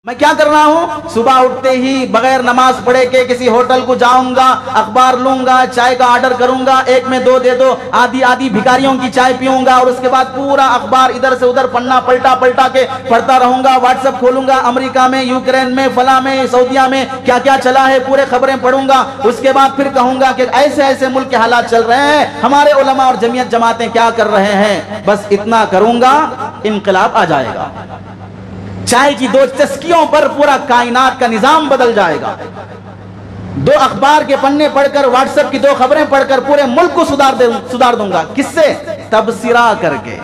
मैं क्या कर रहा हूँ, सुबह उठते ही बगैर नमाज पढ़े के किसी होटल को जाऊंगा, अखबार लूंगा, चाय का ऑर्डर करूंगा, एक में दो दे दो, आधी आधी भिखारियों की चाय पीऊंगा और उसके बाद पूरा अखबार इधर से उधर पन्ना पलटा पलटा के पढ़ता रहूंगा। व्हाट्सएप खोलूंगा, अमेरिका में, यूक्रेन में, फला में, सऊदिया में क्या क्या चला है पूरे खबरें पढ़ूंगा। उसके बाद फिर कहूंगा कि ऐसे ऐसे मुल्क के हालात चल रहे हैं, हमारे उलमा और जमीयत जमातें क्या कर रहे हैं। बस इतना करूंगा, इनकलाब आ जाएगा। चाय की दो चस्कियों पर पूरा कायनात का निजाम बदल जाएगा। दो अखबार के पन्ने पढ़कर, व्हाट्सएप की दो खबरें पढ़कर पूरे मुल्क को सुधार दूंगा। किससे? तबसिरा करके,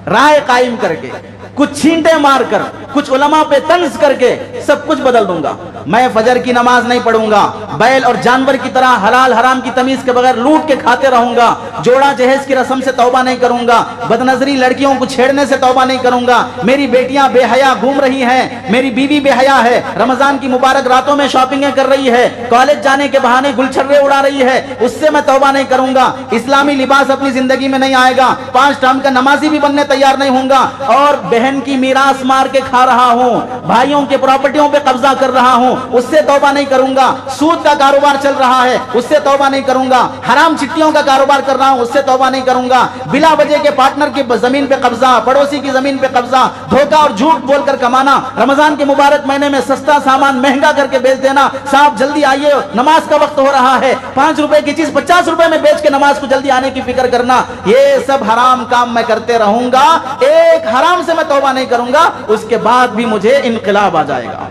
राय कायम करके, कुछ छींटे मारकर, कुछ उलमा पे तंज करके सब कुछ बदल दूंगा। मैं फजर की नमाज नहीं पढ़ूंगा, बैल और जानवर की तरह हलाल हराम की तमीज के बगैर लूट के खाते रहूंगा। जोड़ा जहेज की रस्म से तौबा नहीं करूंगा, बदनजरी लड़कियों को छेड़ने से तौबा नहीं करूंगा। मेरी बेटियां बेहया घूम रही हैं, मेरी बीवी बेहया है, रमजान की मुबारक रातों में शॉपिंगें कर रही है, कॉलेज जाने के बहाने गुलछर्रे उड़ा रही है, उससे मैं तौबा नहीं करूंगा। इस्लामी लिबास अपनी जिंदगी में नहीं आएगा, 5 टाइम का नमाजी भी बनने तैयार नहीं होऊंगा। और बहन की मीरास मार के खा रहा हूं, भाइयों के प्रॉपर्टियों पे कब्जा कर रहा हूं, उससे तौबा नहीं करूंगा। सूद का कारोबार चल रहा है, उससे तौबा नहीं करूंगा। हराम चिट्ठियों का कारोबार कर रहा हूं, उससे तौबा नहीं करूंगा। बिला वजह के पार्टनर की जमीन पे कब्जा, पड़ोसी की जमीन पे कब्जा, धोखा और झूठ बोलकर कमाना, रमजान के मुबारक महीने में सस्ता सामान महंगा करके बेच देना। साहब जल्दी आइए, नमाज का वक्त हो रहा है। 5 रुपए की चीज 50 रुपए में बेच के नमाज को जल्दी आने की फिक्र करना, ये सब हराम काम मैं करते रहूंगा। एक हराम से मैं तौबा नहीं करूंगा, उसके बाद भी मुझे इनकलाब आ जाएगा,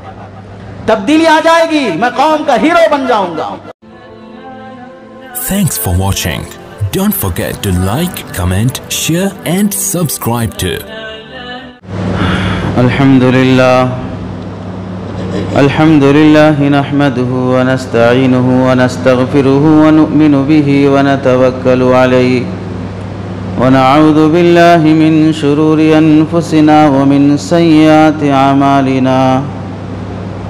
तब्दीली आ जाएगी, मैं कौम का हीरो बन जाऊंगा। Thanks for watching. Don't forget to like, comment, share and subscribe to Alhamdulillah nahmaduhu wa nasta'inuhu wa nastaghfiruhu wa nu'minu bihi wa natawakkalu alayhi wa na'udhu billahi min shururi anfusina wa min sayyiati a'malina.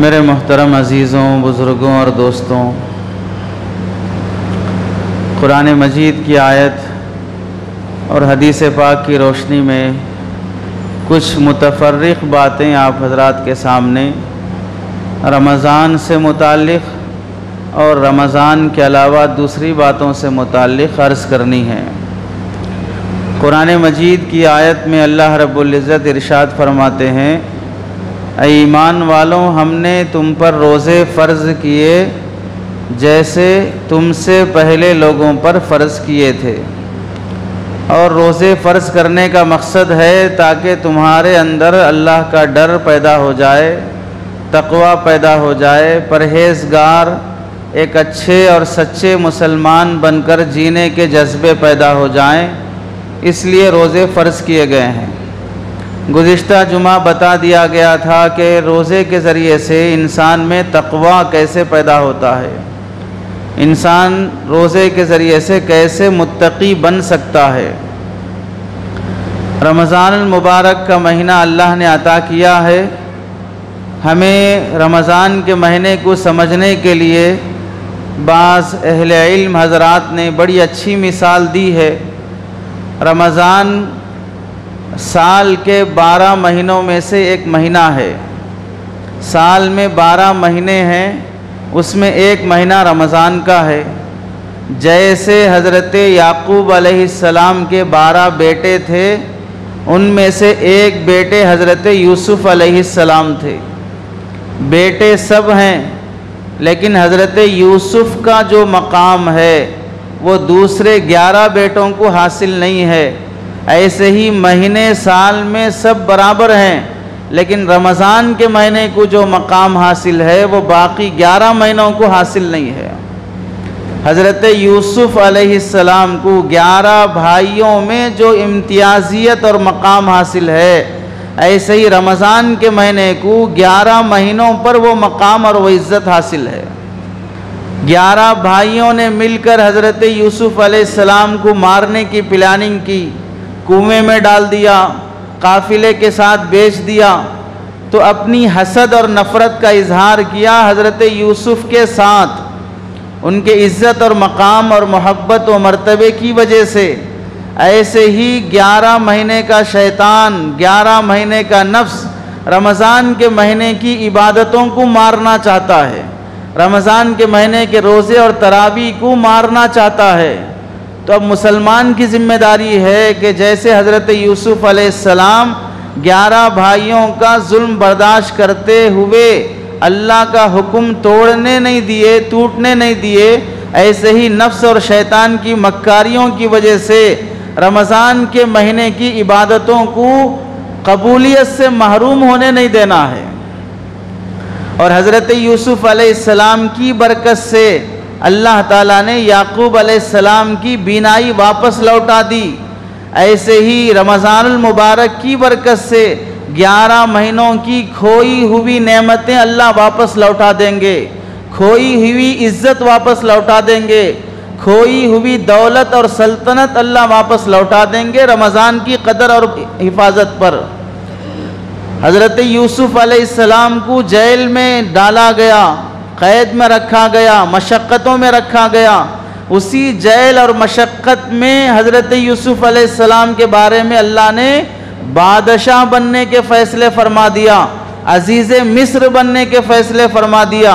मेरे मोहतरम अज़ीज़ों, बुज़ुर्गों और दोस्तों, कुरान मजीद की आयत और हदीस पाक की रोशनी में कुछ मुतफ़र्रिक़ बातें आप हज़रात के सामने रमज़ान से मुताल्लिक़ और रमज़ान के अलावा दूसरी बातों से मुताल्लिक़ अर्ज़ करनी है। कुरान मजीद की आयत में अल्लाह रब्बुल इज़्ज़त इरशाद फरमाते हैं, ईमान वालों, हमने तुम पर रोज़े फ़र्ज़ किए जैसे तुमसे पहले लोगों पर फ़र्ज़ किए थे। और रोज़े फ़र्ज़ करने का मकसद है ताकि तुम्हारे अंदर अल्लाह का डर पैदा हो जाए, तक़वा पैदा हो जाए, परहेज़गार एक अच्छे और सच्चे मुसलमान बनकर जीने के जज्बे पैदा हो जाएं, इसलिए रोज़े फ़र्ज़ किए गए हैं। गुज़िश्ता जुमा बता दिया गया था कि रोज़े के ज़रिए से इंसान में तक़वा कैसे पैदा होता है, इंसान रोज़े के ज़रिए से कैसे मुत्तक़ी बन सकता है। रमज़ान मुबारक का महीना अल्लाह ने अता किया है। हमें रमज़ान के महीने को समझने के लिए बाज़ अहले इल्म हज़रात ने बड़ी अच्छी मिसाल दी है। रमज़ान साल के 12 महीनों में से एक महीना है। साल में 12 महीने हैं, उसमें एक महीना रमज़ान का है। जैसे हज़रत याकूब अलैहिस्सलाम के 12 बेटे थे, उनमें से एक बेटे हज़रत यूसुफ़ अलैहिस्सलाम थे। बेटे सब हैं, लेकिन हज़रत यूसुफ़ का जो मकाम है वो दूसरे 11 बेटों को हासिल नहीं है। ऐसे ही महीने साल में सब बराबर हैं, लेकिन रमज़ान के महीने को जो मकाम हासिल है वो बाकी 11 महीनों को हासिल नहीं है। हज़रत यूसुफ़ अलैहिस्सलाम को 11 भाइयों में जो इम्तियाज़ियत और मकाम हासिल है, ऐसे ही रमज़ान के महीने को 11 महीनों पर वो मकाम और वो इज़्ज़त हासिल है। 11 भाइयों ने मिलकर हज़रत यूसुफ़ अलैहिस्सलाम को मारने की प्लानिंग की, कुएं में डाल दिया, काफ़िले के साथ बेच दिया। तो अपनी हसद और नफ़रत का इजहार किया हज़रत यूसुफ़ के साथ, उनके इज़्ज़त और मकाम और मोहब्बत व मर्तबे की वजह से। ऐसे ही 11 महीने का शैतान, 11 महीने का नफ्स रमज़ान के महीने की इबादतों को मारना चाहता है, रमज़ान के महीने के रोज़े और तरावी को मारना चाहता है। तो अब मुसलमान की ज़िम्मेदारी है कि जैसे हज़रत यूसुफ़ अलैहिस्सलाम 11 भाइयों का जुल्म बर्दाश्त करते हुए अल्लाह का हुक्म तोड़ने नहीं दिए, टूटने नहीं दिए, ऐसे ही नफ्स और शैतान की मक्कारियों की वजह से रमज़ान के महीने की इबादतों को कबूलियत से महरूम होने नहीं देना है। और हज़रत यूसुफ़ अलैहिस्सलाम की बरकत से अल्लाह ताला ने याकूब अलैहिस्सलाम की बीनाई वापस लौटा दी। ऐसे ही रमज़ानुल मुबारक की बरकत से 11 महीनों की खोई हुई नेमतें अल्लाह वापस लौटा देंगे, खोई हुई इज़्ज़त वापस लौटा देंगे, खोई हुई दौलत और सल्तनत अल्लाह वापस लौटा देंगे रमज़ान की कदर और हिफाजत पर। हज़रत यूसुफ़ अलैहिस्सलाम को जेल में डाला गया, क़ैद में रखा गया, मशक्क़तों में रखा गया। उसी जेल और मशक्क़त में हज़रत यूसुफ़ अलैहिस्सलाम के बारे में अल्लाह ने बादशाह बनने के फ़ैसले फरमा दिया, अज़ीज़े मिस्र बनने के फ़ैसले फरमा दिया।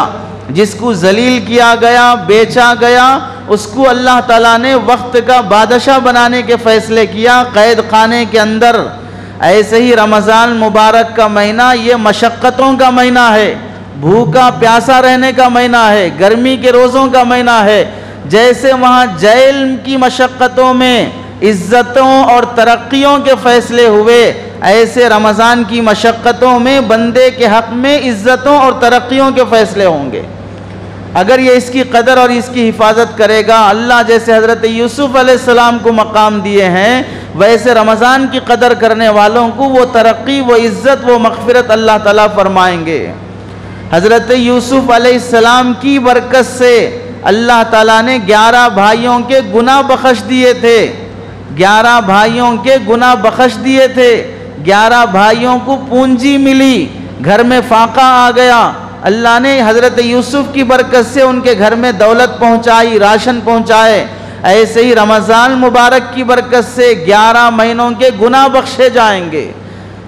जिसको जलील किया गया, बेचा गया, उसको अल्लाह ताला ने वक्त का बादशाह बनाने के फ़ैसले किया क़ैद खाने के अंदर। ऐसे ही रमज़ान मुबारक का महीना ये मशक्क़तों का महीना है, भूखा प्यासा रहने का महीना है, गर्मी के रोज़ों का महीना है। जैसे वहाँ जेल की मशक्क़तों में इज़्ज़तों और तरक्कियों के फ़ैसले हुए, ऐसे रमज़ान की मशक्क़तों में बंदे के हक़ में इज़्ज़तों और तरक्कियों के फ़ैसले होंगे। अगर ये इसकी कदर और इसकी हिफाजत करेगा, अल्लाह जैसे हज़रत यूसुफ़ अलैहिस्सलाम को मकाम दिए हैं, वैसे रमज़ान की कदर करने वालों को वो तरक्की, वो इज़्ज़त, वो मग़फ़िरत अल्लाह ताला फरमाएंगे। हज़रत यूसुफ़ अलैहिस्सलाम की बरकत से अल्लाह ताला ने 11 भाइयों के गुनाह बख्श दिए थे, 11 भाइयों के गुनाह बख्श दिए थे। 11 भाइयों को पूंजी मिली, घर में फाका आ गया। अल्लाह ने हज़रत यूसुफ़ की बरकत से उनके घर में दौलत पहुँचाई, राशन पहुँचाए। ऐसे ही रमज़ान मुबारक की बरकत से 11 महीनों के गुनाह बख्शे जाएंगे।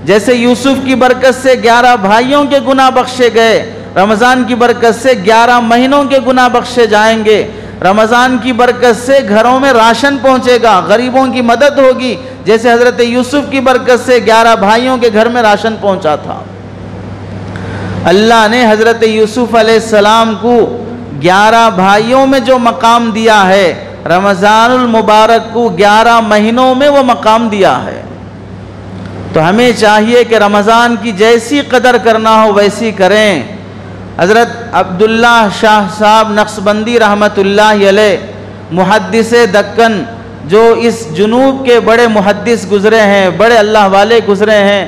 जैसे यूसुफ़ की बरकत से 11 भाइयों के गुनाह बख्शे गए, रमज़ान की बरकत से 11 महीनों के गुनाह बख्शे जाएंगे। रमज़ान की बरकत से घरों में राशन पहुँचेगा, गरीबों की मदद होगी, जैसे हज़रत यूसुफ़ की बरकत से 11 भाइयों के घर में राशन पहुँचा था। अल्लाह ने हज़रत यूसुफ़ अलैहिस्सलाम को 11 भाइयों में जो मकाम दिया है, रमज़ानुल मुबारक को 11 महीनों में वो मकाम दिया है। तो हमें चाहिए कि रमज़ान की जैसी कदर करना हो वैसी करें। हज़रत अब्दुल्ला शाह साहब नक्शबंदी रहमतुल्लाह अलैह मुहद्दिस दक्कन, जो इस जुनूब के बड़े मुहद्दिस गुज़रे हैं, बड़े अल्लाह वाले गुज़रे हैं,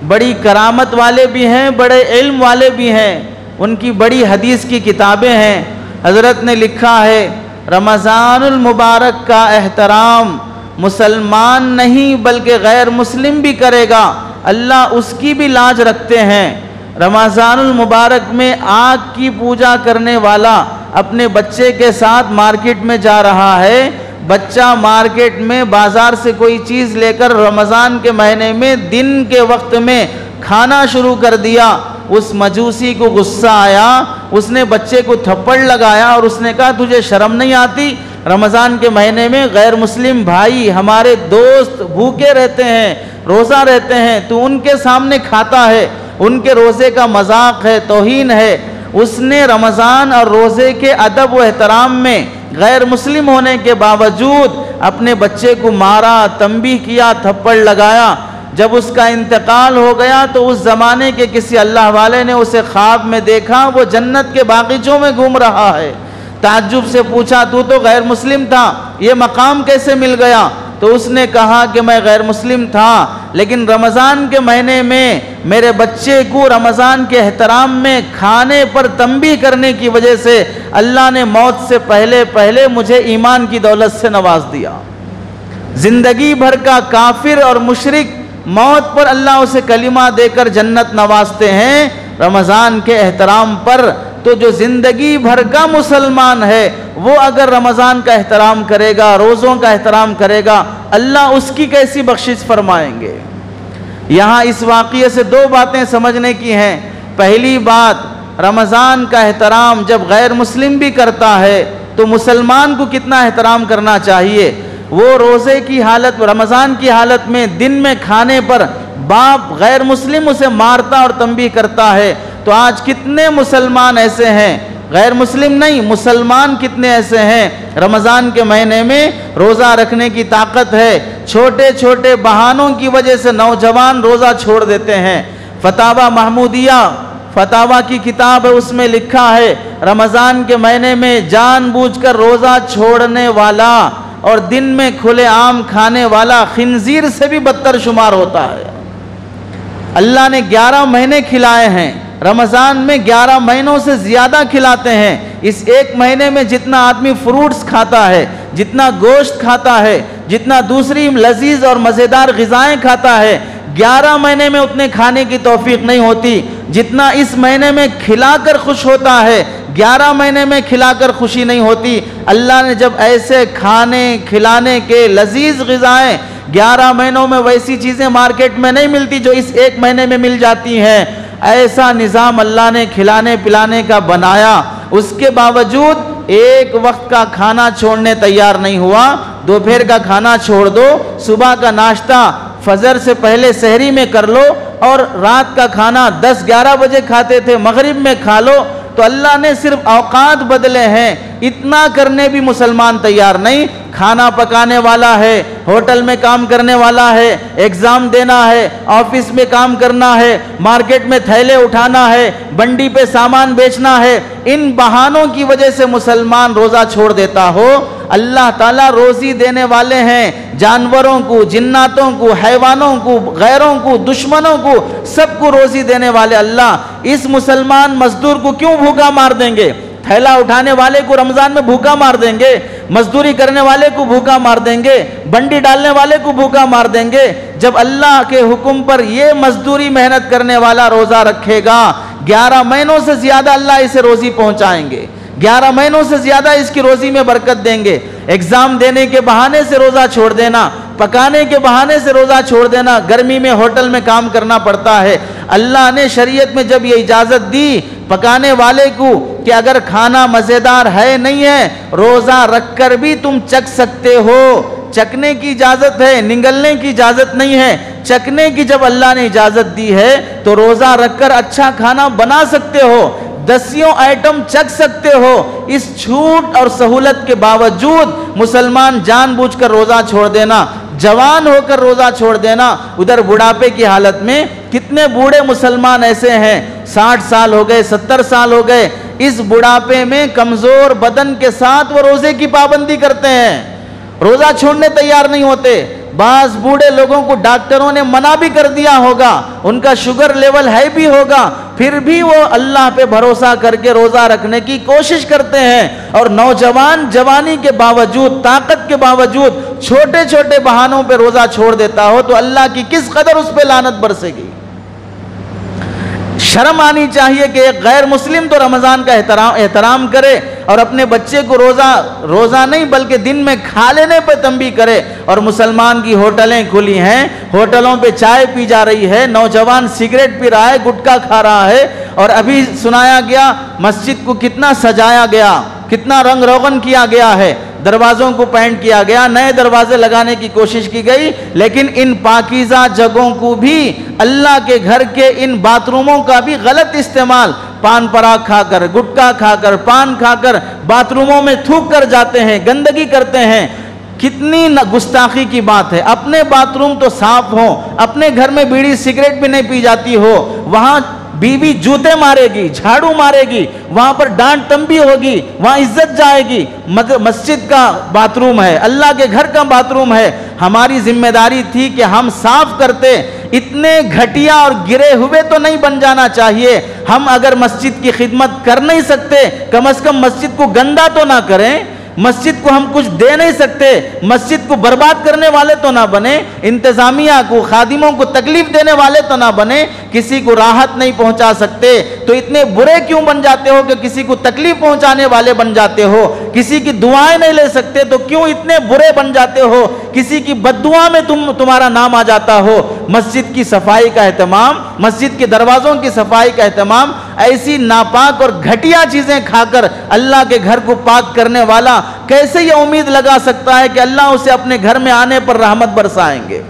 बड़ी करामत वाले भी हैं, बड़े इल्म वाले भी हैं, उनकी बड़ी हदीस की किताबें हैं। हज़रत ने लिखा है, रमज़ानुल मुबारक का एहतराम मुसलमान नहीं बल्कि गैर मुस्लिम भी करेगा, अल्लाह उसकी भी लाज रखते हैं। रमज़ानुल मुबारक में आग की पूजा करने वाला अपने बच्चे के साथ मार्केट में जा रहा है, बच्चा मार्केट में बाजार से कोई चीज़ लेकर रमज़ान के महीने में दिन के वक्त में खाना शुरू कर दिया। उस मजूसी को गुस्सा आया, उसने बच्चे को थप्पड़ लगाया और उसने कहा तुझे शर्म नहीं आती? रमज़ान के महीने में गैर मुस्लिम भाई हमारे दोस्त भूखे रहते हैं, रोज़ा रहते हैं, तू उनके सामने खाता है, उनके रोज़े का मजाक है, तौहीन है। उसने रमज़ान और रोज़े के अदब व एहतराम में गैर मुस्लिम होने के बावजूद अपने बच्चे को मारा, तंबीह किया, थप्पड़ लगाया। जब उसका इंतकाल हो गया तो उस ज़माने के किसी अल्लाह वाले ने उसे ख्वाब में देखा, वो जन्नत के बागीचों में घूम रहा है। ताज्जुब से पूछा तू तो गैर मुस्लिम था, ये मकाम कैसे मिल गया? तो उसने कहा कि मैं गैर मुस्लिम था, लेकिन रमज़ान के महीने में मेरे बच्चे को रमज़ान के एहतराम में खाने पर तंबीह करने की वजह से अल्लाह ने मौत से पहले पहले मुझे ईमान की दौलत से नवाज दिया। ज़िंदगी भर का काफिर और मुशरिक मौत पर अल्लाह उसे कलिमा देकर जन्नत नवाजते हैं, रमज़ान के एहतराम पर। तो जो ज़िंदगी भर का मुसलमान है वो अगर रमज़ान का एहतराम करेगा, रोज़ों का एहतराम करेगा, अल्लाह उसकी कैसी बख्शिश फरमाएंगे। यहाँ इस वाक़ये से दो बातें समझने की हैं। पहली बात, रमज़ान का एहतराम जब गैर मुस्लिम भी करता है तो मुसलमान को कितना एहतराम करना चाहिए। वो रोज़े की हालत, रमज़ान की हालत में दिन में खाने पर बाप गैर मुस्लिम उसे मारता और तंबीह करता है। तो आज कितने मुसलमान ऐसे हैं, गैर मुस्लिम नहीं, मुसलमान कितने ऐसे हैं रमज़ान के महीने में रोज़ा रखने की ताकत है, छोटे छोटे बहानों की वजह से नौजवान रोज़ा छोड़ देते हैं। फतावा महमूदिया, फतावा की किताब है, उसमें लिखा है रमज़ान के महीने में जानबूझकर रोज़ा छोड़ने वाला और दिन में खुले आम खाने वाला खिंजीर से भी बदतर शुमार होता है। अल्लाह ने 11 महीने खिलाए हैं, रमज़ान में 11 महीनों से ज़्यादा खिलाते हैं। इस एक महीने में जितना आदमी फ्रूट्स खाता है, जितना गोश्त खाता है, जितना दूसरी लजीज और मज़ेदार ग़िज़ाएँ खाता है, 11 महीने में उतने खाने की तौफीक नहीं होती जितना इस महीने में खिलाकर खुश होता है। 11 महीने में खिलाकर खुशी नहीं होती। अल्लाह ने जब ऐसे खाने खिलाने के लजीज ग़िज़ाएँ, 11 महीनों में वैसी चीज़ें मार्केट में नहीं मिलती जो इस एक महीने में मिल जाती हैं, ऐसा निज़ाम अल्लाह ने खिलाने पिलाने का बनाया। उसके बावजूद एक वक्त का खाना छोड़ने तैयार नहीं हुआ। दोपहर का खाना छोड़ दो, सुबह का नाश्ता फजर से पहले सहरी में कर लो और रात का खाना 10-11 बजे खाते थे, मगरिब में खा लो। तो अल्लाह ने सिर्फ औकात बदले हैं, इतना करने भी मुसलमान तैयार नहीं। खाना पकाने वाला है, होटल में काम करने वाला है, एग्ज़ाम देना है, ऑफिस में काम करना है, मार्केट में थैले उठाना है, बंडी पे सामान बेचना है, इन बहानों की वजह से मुसलमान रोज़ा छोड़ देता हो। अल्लाह ताला रोज़ी देने वाले हैं, जानवरों को, जिन्नातों को, हैवानों को, गैरों को, दुश्मनों को, सबको रोज़ी देने वाले अल्लाह इस मुसलमान मजदूर को क्यों भूखा मार देंगे? थैला उठाने वाले को रमज़ान में भूखा मार देंगे, मजदूरी करने वाले को भूखा मार देंगे, बंडी डालने वाले को भूखा मार देंगे। जब अल्लाह के हुक्म पर ये मजदूरी मेहनत करने वाला रोज़ा रखेगा, 11 महीनों से ज़्यादा अल्लाह इसे रोज़ी पहुँचाएंगे, 11 महीनों से ज़्यादा इसकी रोज़ी में बरकत देंगे। एग्ज़ाम देने के बहाने से रोज़ा छोड़ देना, पकाने के बहाने से रोज़ा छोड़ देना, गर्मी में होटल में काम करना पड़ता है। अल्लाह ने शरीयत में जब ये इजाज़त दी पकाने वाले को कि अगर खाना मज़ेदार है नहीं है, रोज़ा रख कर भी तुम चख सकते हो, चखने की इजाज़त है, निगलने की इजाज़त नहीं है, चखने की जब अल्लाह ने इजाज़त दी है तो रोज़ा रखकर अच्छा खाना बना सकते हो, 10 आइटम चख सकते हो। इस छूट और सहूलत के बावजूद मुसलमान जानबूझकर रोज़ा छोड़ देना, जवान होकर रोज़ा छोड़ देना, उधर बुढ़ापे की हालत में कितने बूढ़े मुसलमान ऐसे हैं, 60 साल हो गए, 70 साल हो गए, इस बुढ़ापे में कमज़ोर बदन के साथ वो रोज़े की पाबंदी करते हैं, रोज़ा छोड़ने तैयार नहीं होते। बाज़ बूढ़े लोगों को डॉक्टरों ने मना भी कर दिया होगा, उनका शुगर लेवल हाई भी होगा, फिर भी वो अल्लाह पे भरोसा करके रोज़ा रखने की कोशिश करते हैं। और नौजवान जवानी के बावजूद, ताकत के बावजूद छोटे छोटे बहानों पे रोज़ा छोड़ देता हो तो अल्लाह की किस कदर उस पर लानत बरसेगी। शर्म आनी चाहिए कि एक गैर मुस्लिम तो रमज़ान का एहतराम करे, और अपने बच्चे को रोज़ा नहीं बल्कि दिन में खा लेने पर तंबी करे। और मुसलमान की होटलें खुली हैं, होटलों पे चाय पी जा रही है, नौजवान सिगरेट पी रहा है, गुटखा खा रहा है। और अभी सुनाया गया मस्जिद को कितना सजाया गया, कितना रंग रोगन किया गया है, दरवाज़ों को पेंट किया गया, नए दरवाजे लगाने की कोशिश की गई। लेकिन इन पाकीज़ा जगहों को भी, अल्लाह के घर के इन बाथरूमों का भी गलत इस्तेमाल, पान पराग खाकर, गुटखा खाकर, पान खाकर बाथरूमों में थूक कर जाते हैं, गंदगी करते हैं। कितनी गुस्ताखी की बात है। अपने बाथरूम तो साफ हो, अपने घर में बीड़ी सिगरेट भी नहीं पी जाती हो, वहां बीवी जूते मारेगी, झाड़ू मारेगी, वहां पर डांट तंबी होगी, वहां इज्जत जाएगी। मस्जिद का बाथरूम है, अल्लाह के घर का बाथरूम है। हमारी जिम्मेदारी थी कि हम साफ करते। इतने घटिया और गिरे हुए तो नहीं बन जाना चाहिए। हम अगर मस्जिद की खिदमत कर नहीं सकते, कम से कम मस्जिद को गंदा तो ना करें। मस्जिद को हम कुछ दे नहीं सकते, मस्जिद को बर्बाद करने वाले तो ना बने, इंतजामिया को, खादिमों को तकलीफ देने वाले तो ना बने, किसी को राहत नहीं पहुंचा सकते तो इतने बुरे क्यों बन जाते हो कि किसी को तकलीफ पहुंचाने वाले बन जाते हो। किसी की दुआएं नहीं ले सकते तो क्यों इतने बुरे बन जाते हो, किसी की बद्दुआ में तुम्हारा नाम आ जाता हो। मस्जिद की सफाई का एहतमाम, मस्जिद के दरवाज़ों की सफाई का एहतमाम, ऐसी नापाक और घटिया चीज़ें खाकर अल्लाह के घर को पाक करने वाला कैसे ये उम्मीद लगा सकता है कि अल्लाह उसे अपने घर में आने पर रहमत बरसाएंगे,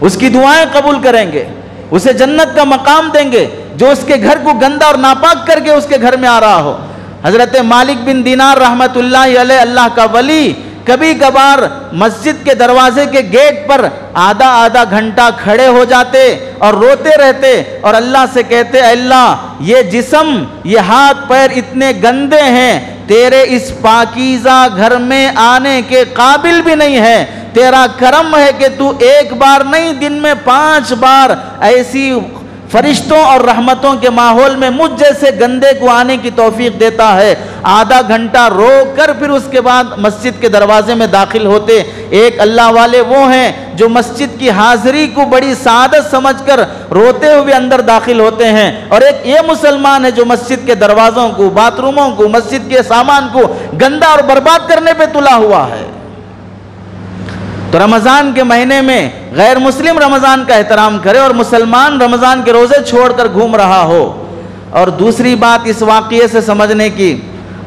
उसकी दुआएं कबूल करेंगे, उसे जन्नत का मकाम देंगे, जो उसके घर को गंदा और नापाक करके उसके घर में आ रहा हो। हजरत मालिक बिन दीनार रहमतुल्लाह अलैह, अल्लाह का वली, कभी कभार मस्जिद के दरवाजे के गेट पर आधा आधा घंटा खड़े हो जाते और रोते रहते और अल्लाह से कहते, अल्लाह ये जिस्म, ये हाथ पैर इतने गंदे हैं, तेरे इस पाकीज़ा घर में आने के काबिल भी नहीं है। तेरा करम है कि तू एक बार नहीं, दिन में 5 बार ऐसी फरिश्तों और रहमतों के माहौल में मुझ जैसे गंदे को आने की तौफीक देता है। आधा घंटा रो कर फिर उसके बाद मस्जिद के दरवाजे में दाखिल होते। एक अल्लाह वाले वो हैं जो मस्जिद की हाजिरी को बड़ी सादत समझकर रोते हुए अंदर दाखिल होते हैं, और एक ये मुसलमान है जो मस्जिद के दरवाज़ों को, बाथरूमों को, मस्जिद के सामान को गंदा और बर्बाद करने पर तुला हुआ है। तो रमज़ान के महीने में गैर मुस्लिम रमज़ान का एहतराम करे और मुसलमान रमज़ान के रोज़े छोड़कर घूम रहा हो। और दूसरी बात इस वाक़ये से समझने की,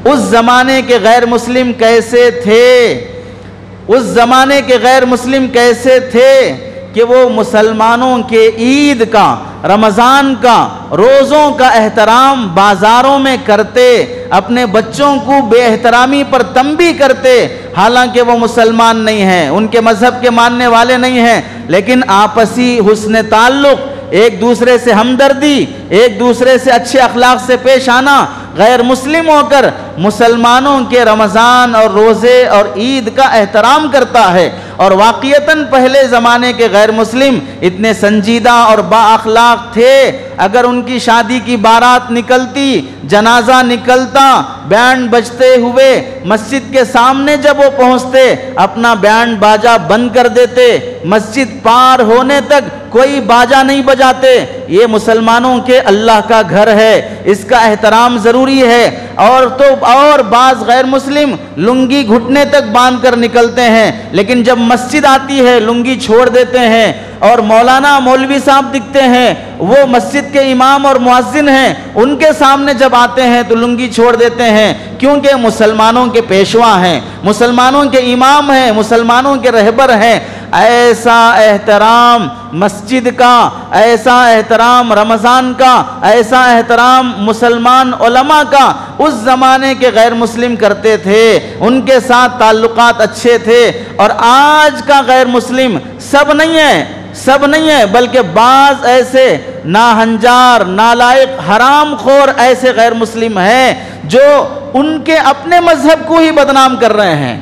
उस ज़माने के गैर मुस्लिम कैसे थे, उस ज़माने के गैर मुस्लिम कैसे थे कि वो मुसलमानों के ईद का, रमज़ान का, रोज़ों का एहतराम बाज़ारों में करते, अपने बच्चों को बेएहतरामी पर तंबी करते। हालांकि वो मुसलमान नहीं हैं, उनके मज़हब के मानने वाले नहीं हैं, लेकिन आपसी हुस्न ताल्लुक़, एक दूसरे से हमदर्दी, एक दूसरे से अच्छे अखलाक से पेश आना, गैर मुस्लिम होकर मुसलमानों के रमज़ान और रोज़े और ईद का एहतराम करता है। और वाक़ियतन पहले ज़माने के गैर मुस्लिम इतने संजीदा और बाअखलाक थे। अगर उनकी शादी की बारात निकलती, जनाजा निकलता, बैंड बजते हुए मस्जिद के सामने जब वो पहुँचते, अपना बैंड बाजा बंद कर देते, मस्जिद पार होने तक कोई बाजा नहीं बजाते। ये मुसलमानों के अल्लाह का घर है, इसका एहतराम ज़रूरी है। और बाज़ गैर मुस्लिम लुंगी घुटने तक बांध कर निकलते हैं, लेकिन जब मस्जिद आती है लुंगी छोड़ देते हैं। और मौलाना मौलवी साहब दिखते हैं, वो मस्जिद के इमाम और मुअज्जिन हैं, उनके सामने जब आते हैं तो लुंगी छोड़ देते हैं, क्योंकि मुसलमानों के पेशवा हैं, मुसलमानों के इमाम हैं, मुसलमानों के रहबर हैं। ऐसा एहतराम मस्जिद का, ऐसा एहतराम रमज़ान का, ऐसा एहतराम मुसलमान उलमा का उस ज़माने के गैर मुस्लिम करते थे, उनके साथ ताल्लुकात अच्छे थे। और आज का गैर मुस्लिम सब नहीं है, सब नहीं है, बल्कि बाज़ ऐसे नाहंजार, नालायक, हराम खोर ऐसे गैर मुस्लिम हैं जो उनके अपने मजहब को ही बदनाम कर रहे हैं।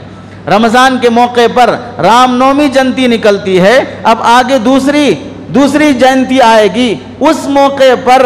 रमज़ान के मौके पर रामनवमी जयंती निकलती है, अब आगे दूसरी जयंती आएगी, उस मौके पर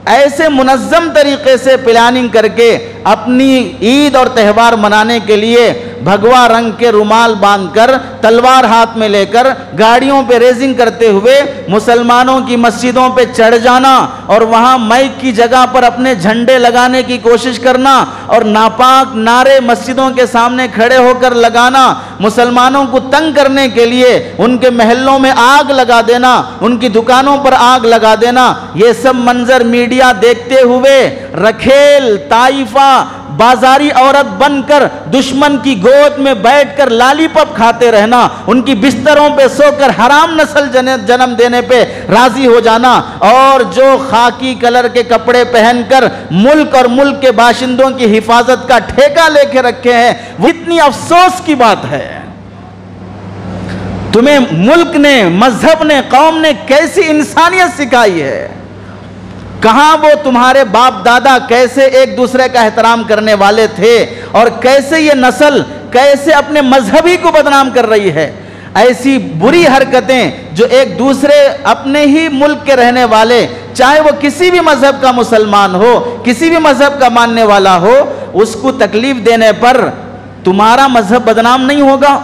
ऐसे मुनज़्ज़म तरीके से प्लानिंग करके अपनी ईद और त्यौहार मनाने के लिए भगवा रंग के रुमाल बांधकर, तलवार हाथ में लेकर, गाड़ियों पे रेसिंग करते हुए मुसलमानों की मस्जिदों पे चढ़ जाना और वहां माइक की जगह पर अपने झंडे लगाने की कोशिश करना और नापाक नारे मस्जिदों के सामने खड़े होकर लगाना, मुसलमानों को तंग करने के लिए उनके महलों में आग लगा देना, उनकी दुकानों पर आग लगा देना, ये सब मंजर मीडिया देखते हुए रखेल ताइफा बाजारी औरत बनकर दुश्मन की गोद में बैठकर लालीपॉप खाते रहना, उनकी बिस्तरों पे सोकर हराम नस्ल जन्म देने पे राजी हो जाना, और जो खाकी कलर के कपड़े पहनकर मुल्क और मुल्क के बाशिंदों की हिफाजत का ठेका लेके रखे हैं, वो इतनी अफसोस की बात है। तुम्हें मुल्क ने, मजहब ने, कौम ने कैसी इंसानियत सिखाई है? कहां वो तुम्हारे बाप दादा कैसे एक दूसरे का एहतराम करने वाले थे, और कैसे ये नस्ल कैसे अपने मजहबी को बदनाम कर रही है। ऐसी बुरी हरकतें जो एक दूसरे अपने ही मुल्क के रहने वाले, चाहे वो किसी भी मजहब का मुसलमान हो, किसी भी मजहब का मानने वाला हो, उसको तकलीफ देने पर तुम्हारा मजहब बदनाम नहीं होगा।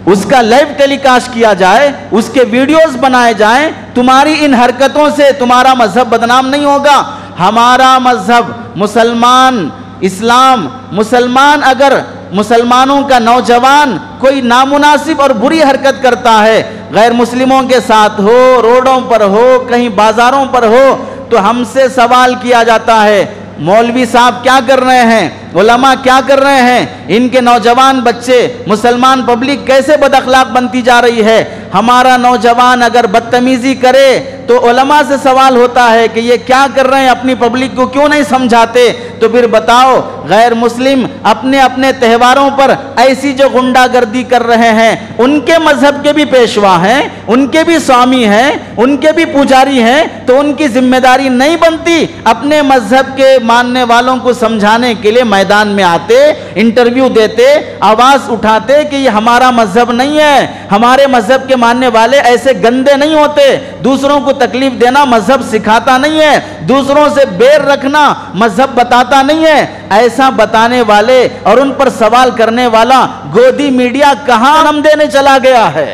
उसका लाइव टेलीकास्ट किया जाए, उसके वीडियोस बनाए जाएं, तुम्हारी इन हरकतों से तुम्हारा मजहब बदनाम नहीं होगा। हमारा मजहब मुसलमान, इस्लाम, मुसलमान अगर मुसलमानों का नौजवान कोई नामुनासिब और बुरी हरकत करता है, गैर मुस्लिमों के साथ हो, रोडों पर हो, कहीं बाजारों पर हो, तो हमसे सवाल किया जाता है, मौलवी साहब क्या कर रहे हैं, उलमा क्या कर रहे हैं, इनके नौजवान बच्चे, मुसलमान पब्लिक कैसे बदअखलाक बनती जा रही है। हमारा नौजवान अगर बदतमीजी करे तो उलमा से सवाल होता है कि ये क्या कर रहे हैं, अपनी पब्लिक को क्यों नहीं समझाते। तो फिर बताओ, गैर मुस्लिम अपने अपने त्योहारों पर ऐसी जो गुंडागर्दी कर रहे हैं, उनके मजहब के भी पेशवा हैं, उनके भी स्वामी हैं, उनके भी पुजारी हैं, तो उनकी जिम्मेदारी नहीं बनती अपने मजहब के मानने वालों को समझाने के लिए मैदान में आते, इंटरव्यू देते, आवाज उठाते कि ये हमारा मजहब नहीं है, हमारे मजहब के मानने वाले ऐसे गंदे नहीं होते, दूसरों को तकलीफ देना मजहब सिखाता नहीं है, दूसरों से बैर रखना मजहब बताता नहीं है। ऐसा बताने वाले और उन पर सवाल करने वाला गोदी मीडिया कहां जन्म देने चला गया है।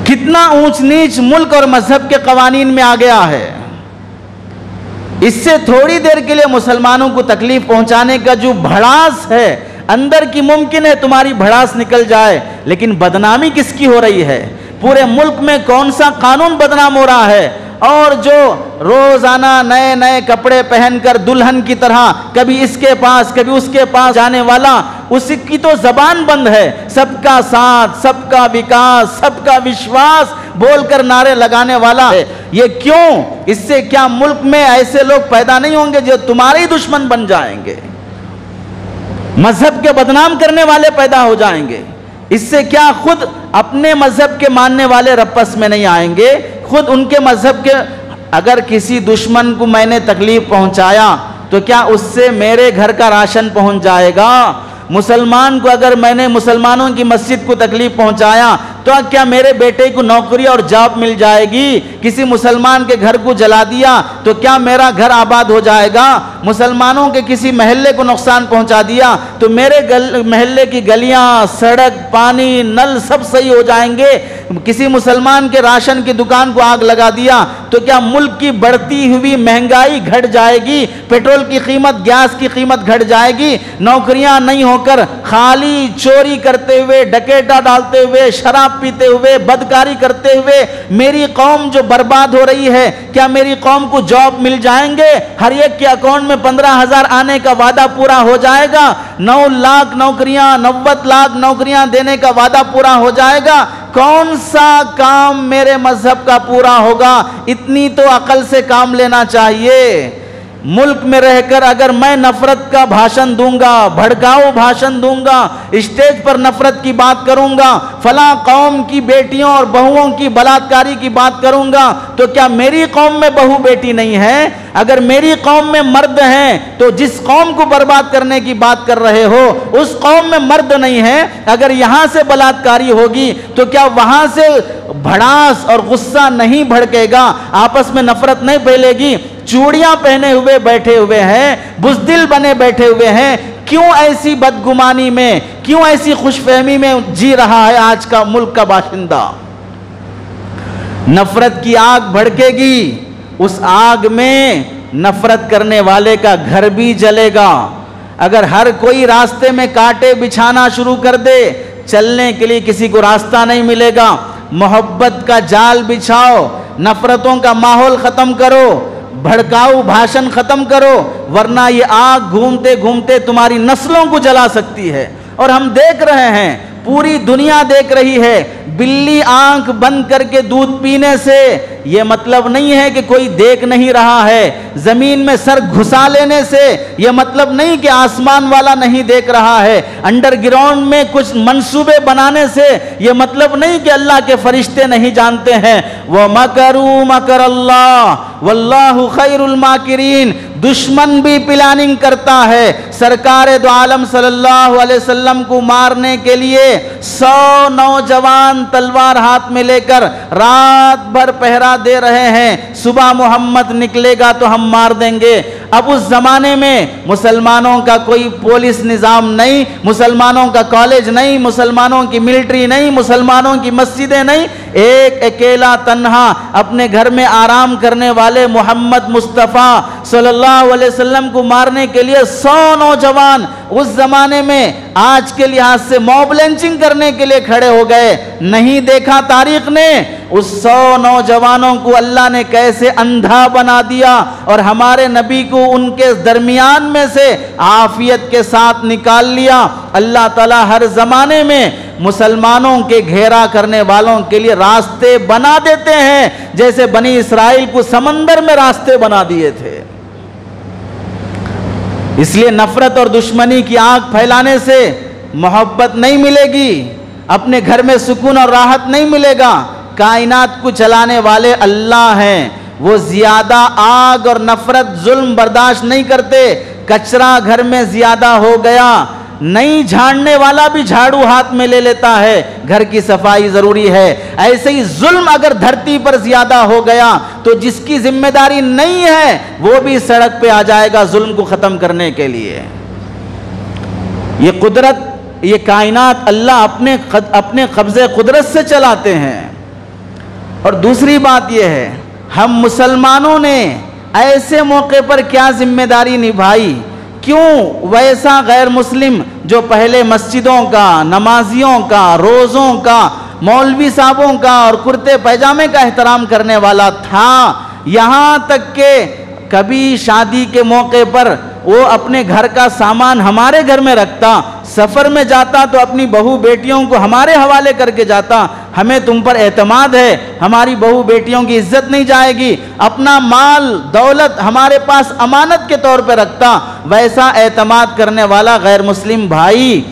कितना ऊंच नीच मुल्क और मजहब के कवानीन में आ गया है। इससे थोड़ी देर के लिए मुसलमानों को तकलीफ पहुंचाने का जो भड़ास है अंदर की, मुमकिन है तुम्हारी भड़ास निकल जाए, लेकिन बदनामी किसकी हो रही है? पूरे मुल्क में कौन सा कानून बदनाम हो रहा है? और जो रोजाना नए नए कपड़े पहनकर दुल्हन की तरह कभी इसके पास कभी उसके पास जाने वाला, उसकी तो जबान बंद है। सबका साथ, सबका विकास, सबका विश्वास बोलकर नारे लगाने वाला है। ये क्यों? इससे क्या मुल्क में ऐसे लोग पैदा नहीं होंगे जो तुम्हारे ही दुश्मन बन जाएंगे, मजहब के बदनाम करने वाले पैदा हो जाएंगे? इससे क्या खुद अपने मजहब के मानने वाले रपस में नहीं आएंगे? खुद उनके मजहब के, अगर किसी दुश्मन को मैंने तकलीफ पहुंचाया तो क्या उससे मेरे घर का राशन पहुंच जाएगा? मुसलमान को अगर मैंने मुसलमानों की मस्जिद को तकलीफ पहुंचाया तो क्या मेरे बेटे को नौकरी और जॉब मिल जाएगी? किसी मुसलमान के घर को जला दिया तो क्या मेरा घर आबाद हो जाएगा? मुसलमानों के किसी महल्ले को नुकसान पहुंचा दिया तो मेरे महल्ले की गलियां, सड़क, पानी, नल सब सही हो जाएंगे? किसी मुसलमान के राशन की दुकान को आग लगा दिया तो क्या मुल्क की बढ़ती हुई महंगाई घट जाएगी? पेट्रोल की कीमत, गैस की कीमत घट जाएगी? नौकरियां नहीं होकर खाली चोरी करते हुए, डकैता डालते हुए, शराब पीते हुए, बदकारी करते हुए मेरी कौम जो बर्बाद हो रही है, क्या मेरी कौम को जॉब मिल जाएंगे? हर एक के अकाउंट में 15,000 आने का वादा पूरा हो जाएगा? 9 लाख नौकरियां, 90 लाख नौकरियां देने का वादा पूरा हो जाएगा? कौन सा काम मेरे मजहब का पूरा होगा? इतनी तो अकल से काम लेना चाहिए। मुल्क में रहकर अगर मैं नफरत का भाषण दूंगा, भड़काऊ भाषण दूंगा, स्टेज पर नफरत की बात करूंगा, फला कौम की बेटियों और बहुओं की बलात्कारी की बात करूंगा, तो क्या मेरी कौम में बहू बेटी नहीं है? अगर मेरी कौम में मर्द हैं तो जिस कौम को बर्बाद करने की बात कर रहे हो उस कौम में मर्द नहीं है। अगर यहां से बलात्कारी होगी तो क्या वहां से भड़ास और गुस्सा नहीं भड़केगा? आपस में नफरत नहीं फैलेगी? चूड़ियां पहने हुए बैठे हुए हैं, बुज़दिल बने बैठे हुए हैं, क्यों ऐसी बदगुमानी में, क्यों ऐसी खुशफहमी में जी रहा है आज का मुल्क का बाशिंदा? नफरत की आग भड़केगी, उस आग में नफरत करने वाले का घर भी जलेगा। अगर हर कोई रास्ते में कांटे बिछाना शुरू कर दे, चलने के लिए किसी को रास्ता नहीं मिलेगा। मोहब्बत का जाल बिछाओ, नफरतों का माहौल खत्म करो, भड़काऊ भाषण खत्म करो, वरना ये आग घूमते घूमते तुम्हारी नस्लों को जला सकती है। और हम देख रहे हैं, पूरी दुनिया देख रही है, बिल्ली आंख बंद करके दूध पीने से ये मतलब नहीं है कि कोई देख नहीं रहा है। जमीन में सर घुसा लेने से ये मतलब नहीं कि आसमान वाला नहीं देख रहा है। अंडरग्राउंड में कुछ मंसूबे बनाने से ये मतलब नहीं कि अल्लाह के फरिश्ते नहीं जानते हैं। वह मकरू मकर अल्लाह वल्लाहु खैरुल माकिरीन। दुश्मन भी प्लानिंग करता है। सरकार दो आलम सल्लल्लाहु अलैहि वसल्लम को मारने के लिए 100 नौजवान तलवार हाथ में लेकर रात भर पहरा दे रहे हैं। सुबह मोहम्मद निकलेगा तो हम मार देंगे। अब उस जमाने में मुसलमानों का कोई पुलिस निज़ाम नहीं, मुसलमानों का कॉलेज नहीं, मुसलमानों की मिलिट्री नहीं, मुसलमानों की मस्जिदें नहीं। एक अकेला तन्हा अपने घर में आराम करने वाले मोहम्मद मुस्तफ़ा सल्लल्लाहु अलैहि वसल्लम को मारने के लिए 100 नौजवान उस जमाने में आज के लिहाज से मॉब लिंचिंग करने के लिए खड़े हो गए। नहीं देखा तारीख ने उस 100 नौजवानों को अल्लाह ने कैसे अंधा बना दिया और हमारे नबी को उनके दरमियान में से आफियत के साथ निकाल लिया। अल्लाह ताला हर जमाने में मुसलमानों के घेरा करने वालों के लिए रास्ते बना देते हैं, जैसे बनी इसराइल को समंदर में रास्ते बना दिए थे। इसलिए नफरत और दुश्मनी की आग फैलाने से मोहब्बत नहीं मिलेगी, अपने घर में सुकून और राहत नहीं मिलेगा। कायनात को चलाने वाले अल्लाह हैं, वो ज्यादा आग और नफरत जुल्म बर्दाश्त नहीं करते। कचरा घर में ज्यादा हो गया, नहीं झाड़ने वाला भी झाड़ू हाथ में ले लेता है, घर की सफाई जरूरी है। ऐसे ही जुल्म अगर धरती पर ज्यादा हो गया तो जिसकी जिम्मेदारी नहीं है वो भी सड़क पे आ जाएगा जुल्म को खत्म करने के लिए। ये कुदरत, ये कायनात अल्लाह अपने कब्जे कुदरत से चलाते हैं। और दूसरी बात यह है, हम मुसलमानों ने ऐसे मौके पर क्या जिम्मेदारी निभाई, क्यों वैसा गैर मुस्लिम जो पहले मस्जिदों का, नमाजियों का, रोज़ों का, मौलवी साहबों का और कुर्ते पैजामे का एहतराम करने वाला था, यहाँ तक के कभी शादी के मौके पर वो अपने घर का सामान हमारे घर में रखता, सफ़र में जाता तो अपनी बहू बेटियों को हमारे हवाले करके जाता। हमें तुम पर एतमाद है, हमारी बहू बेटियों की इज्जत नहीं जाएगी, अपना माल दौलत हमारे पास अमानत के तौर पर रखता। वैसा एतमाद करने वाला गैर मुस्लिम भाई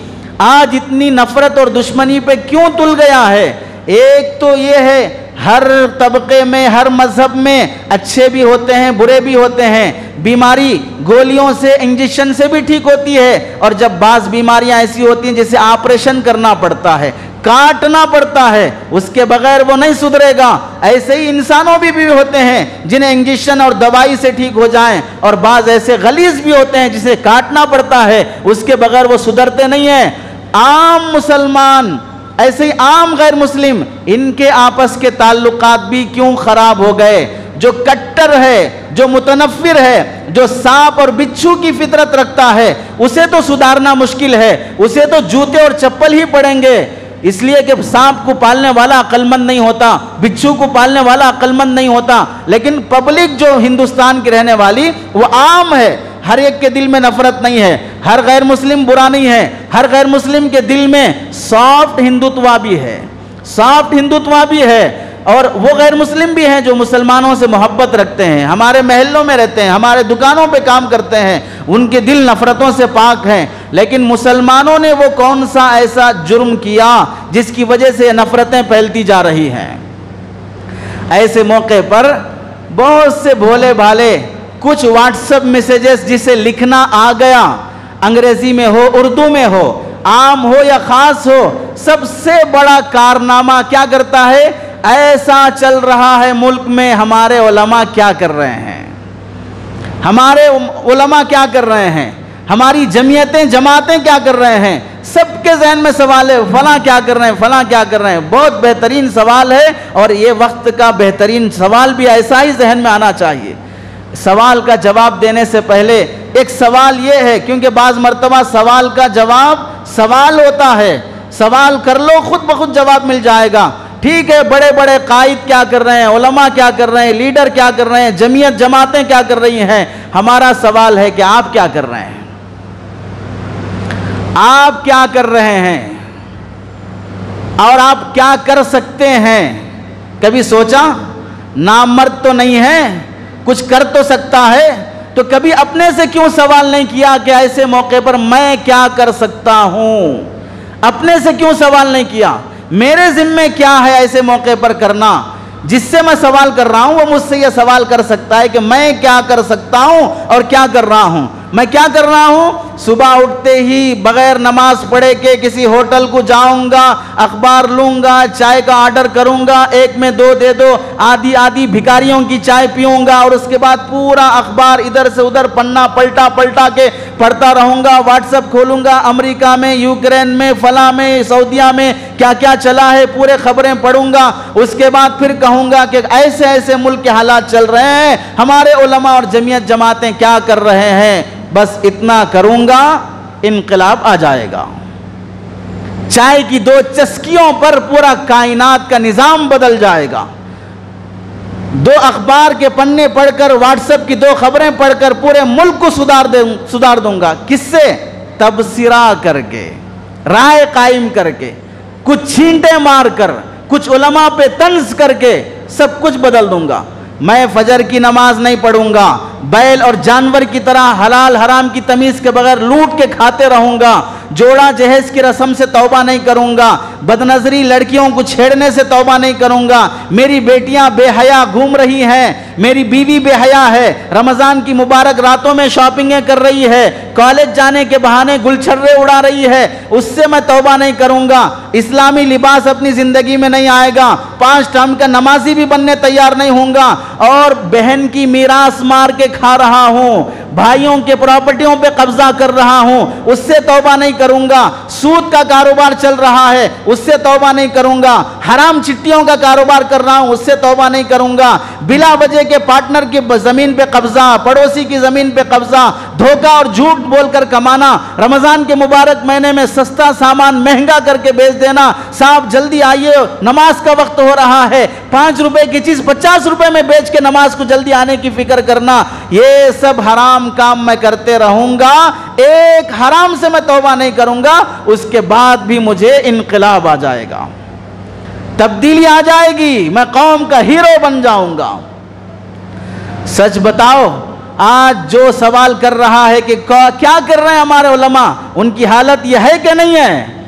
आज इतनी नफरत और दुश्मनी पे क्यों तुल गया है? एक तो ये है, हर तबके में, हर मजहब में अच्छे भी होते हैं, बुरे भी होते हैं। बीमारी गोलियों से, इंजेक्शन से भी ठीक होती है, और जब बाज़ बीमारियां ऐसी होती हैं जिसे ऑपरेशन करना पड़ता है, काटना पड़ता है, उसके बगैर वो नहीं सुधरेगा। ऐसे ही इंसानों भी होते हैं जिन्हें इंजेक्शन और दवाई से ठीक हो जाएं, और बाज़ ऐसे गलीज भी होते हैं जिसे काटना पड़ता है, उसके बगैर वो सुधरते नहीं हैं। आम मुसलमान, ऐसे ही आम गैर मुस्लिम, इनके आपस के ताल्लुकात भी क्यों खराब हो गए? जो कट्टर है, जो मुतनफ्फिर है, जो सांप और बिच्छू की फितरत रखता है, उसे तो सुधारना मुश्किल है, उसे तो जूते और चप्पल ही पड़ेंगे। इसलिए कि सांप को पालने वाला अक्लमंद नहीं होता, बिच्छू को पालने वाला अक्लमंद नहीं होता। लेकिन पब्लिक जो हिंदुस्तान की रहने वाली वो आम है, हर एक के दिल में नफरत नहीं है, हर गैर मुस्लिम बुरा नहीं है, हर गैर मुस्लिम के दिल में सॉफ्ट हिंदुत्वा भी है, सॉफ्ट हिंदुत्वा भी है। और वो गैर मुस्लिम भी हैं जो मुसलमानों से मोहब्बत रखते हैं, हमारे महलों में रहते हैं, हमारे दुकानों पे काम करते हैं, उनके दिल नफरतों से पाक हैं। लेकिन मुसलमानों ने वो कौन सा ऐसा जुर्म किया जिसकी वजह से नफरतें फैलती जा रही हैं? ऐसे मौके पर बहुत से भोले भाले कुछ व्हाट्सएप मैसेजेस जिसे लिखना आ गया, अंग्रेजी में हो, उर्दू में हो, आम हो या खास हो, सबसे बड़ा कारनामा क्या करता है? ऐसा चल रहा है मुल्क में, हमारे उलमा क्या कर रहे हैं, हमारे उलमा क्या कर रहे हैं? हमारी जमीयतें जमातें क्या कर रहे हैं, सबके जहन में सवाल है, फलां क्या कर रहे हैं, फलां क्या कर रहे हैं। बहुत बेहतरीन सवाल है और ये वक्त का बेहतरीन सवाल भी ऐसा ही जहन में आना चाहिए। सवाल का जवाब देने से पहले एक सवाल ये है, क्योंकि बाज़ मर्तबा सवाल का जवाब सवाल होता है, सवाल कर लो खुद ब खुद जवाब मिल जाएगा। ठीक है, बड़े बड़े कायद क्या कर रहे हैं, उलमा क्या कर रहे हैं, लीडर क्या कर रहे हैं, जमीयत जमातें क्या कर रही हैं। हमारा सवाल है कि आप क्या कर रहे हैं, आप क्या कर रहे हैं और आप क्या कर सकते हैं। कभी सोचा नामर्द तो नहीं है, कुछ कर तो सकता है, तो कभी अपने से क्यों सवाल नहीं किया कि ऐसे मौके पर मैं क्या कर सकता हूं। अपने से क्यों सवाल नहीं किया, मेरे जिम्मे क्या है ऐसे मौके पर करना। जिससे मैं सवाल कर रहा हूं वो मुझसे यह सवाल कर सकता है कि मैं क्या कर सकता हूं और क्या कर रहा हूं। मैं क्या कर रहा हूं, सुबह उठते ही बगैर नमाज पढ़े के किसी होटल को जाऊंगा, अखबार लूंगा, चाय का ऑर्डर करूंगा, एक में दो दे दो, आधी आधी भिखारियों की चाय पीऊंगा और उसके बाद पूरा अखबार इधर से उधर पन्ना पलटा पलटा के पढ़ता रहूंगा। व्हाट्सएप खोलूंगा, अमेरिका में, यूक्रेन में, फला में, सऊदिया में क्या क्या चला है पूरे खबरें पढ़ूंगा। उसके बाद फिर कहूंगा कि ऐसे ऐसे मुल्क के हालात चल रहे हैं, हमारे उलमा और जमीयत जमातें क्या कर रहे हैं। बस इतना करूंगा, इनकलाब आ जाएगा। चाय की दो चस्कियों पर पूरा कायनात का निजाम बदल जाएगा। दो अखबार के पन्ने पढ़कर, व्हाट्सएप की दो खबरें पढ़कर पूरे मुल्क को सुधार दूंगा। किससे? तबसिरा करके, राय कायम करके, कुछ छींटे मारकर, कुछ उलमा पे तंज करके सब कुछ बदल दूंगा। मैं फजर की नमाज नहीं पढ़ूंगा, बैल और जानवर की तरह हलाल हराम की तमीज के बगैर लूट के खाते रहूंगा। जोड़ा जहेज की रस्म से तौबा नहीं करूंगा, बदनजरी लड़कियों को छेड़ने से तौबा नहीं करूंगा। मेरी बेटियां बेहया घूम रही हैं, मेरी बीवी बेहया है, रमजान की मुबारक रातों में शॉपिंगें कर रही है, कॉलेज जाने के बहाने गुलछर्रे उड़ा रही है, उससे मैं तौबा नहीं करूंगा। इस्लामी लिबास अपनी जिंदगी में नहीं आएगा, 5 टाइम का नमाजी भी बनने तैयार नहीं होऊंगा। और बहन की मीरास मार के खा रहा हूं, भाइयों के प्रॉपर्टियों पे कब्जा कर रहा हूं, उससे तौबा नहीं करूंगा। सूद का कारोबार चल रहा है, उससे तौबा नहीं करूंगा। हराम चिट्ठियों का कारोबार कर रहा हूं, उससे तौबा नहीं करूंगा। बिला वजह के पार्टनर की जमीन पे कब्जा, पड़ोसी की जमीन पे कब्जा, धोखा और झूठ बोलकर कमाना, रमजान के मुबारक महीने में सस्ता सामान महंगा करके बेच देना। साहब जल्दी आइए, नमाज का वक्त हो रहा है, 5 रुपए की चीज 50 रुपए में बेच के नमाज को जल्दी आने की फिक्र करना। ये सब हराम काम मैं करते रहूंगा, एक हराम से मैं तौबा नहीं करूंगा, उसके बाद भी मुझे इनकलाब आ जाएगा, तब्दीली आ जाएगी, मैं कौम का हीरो बन जाऊंगा। सच बताओ, आज जो सवाल कर रहा है कि क्या कर रहे हैं हमारे उलमा, उनकी हालत यह है कि नहीं है?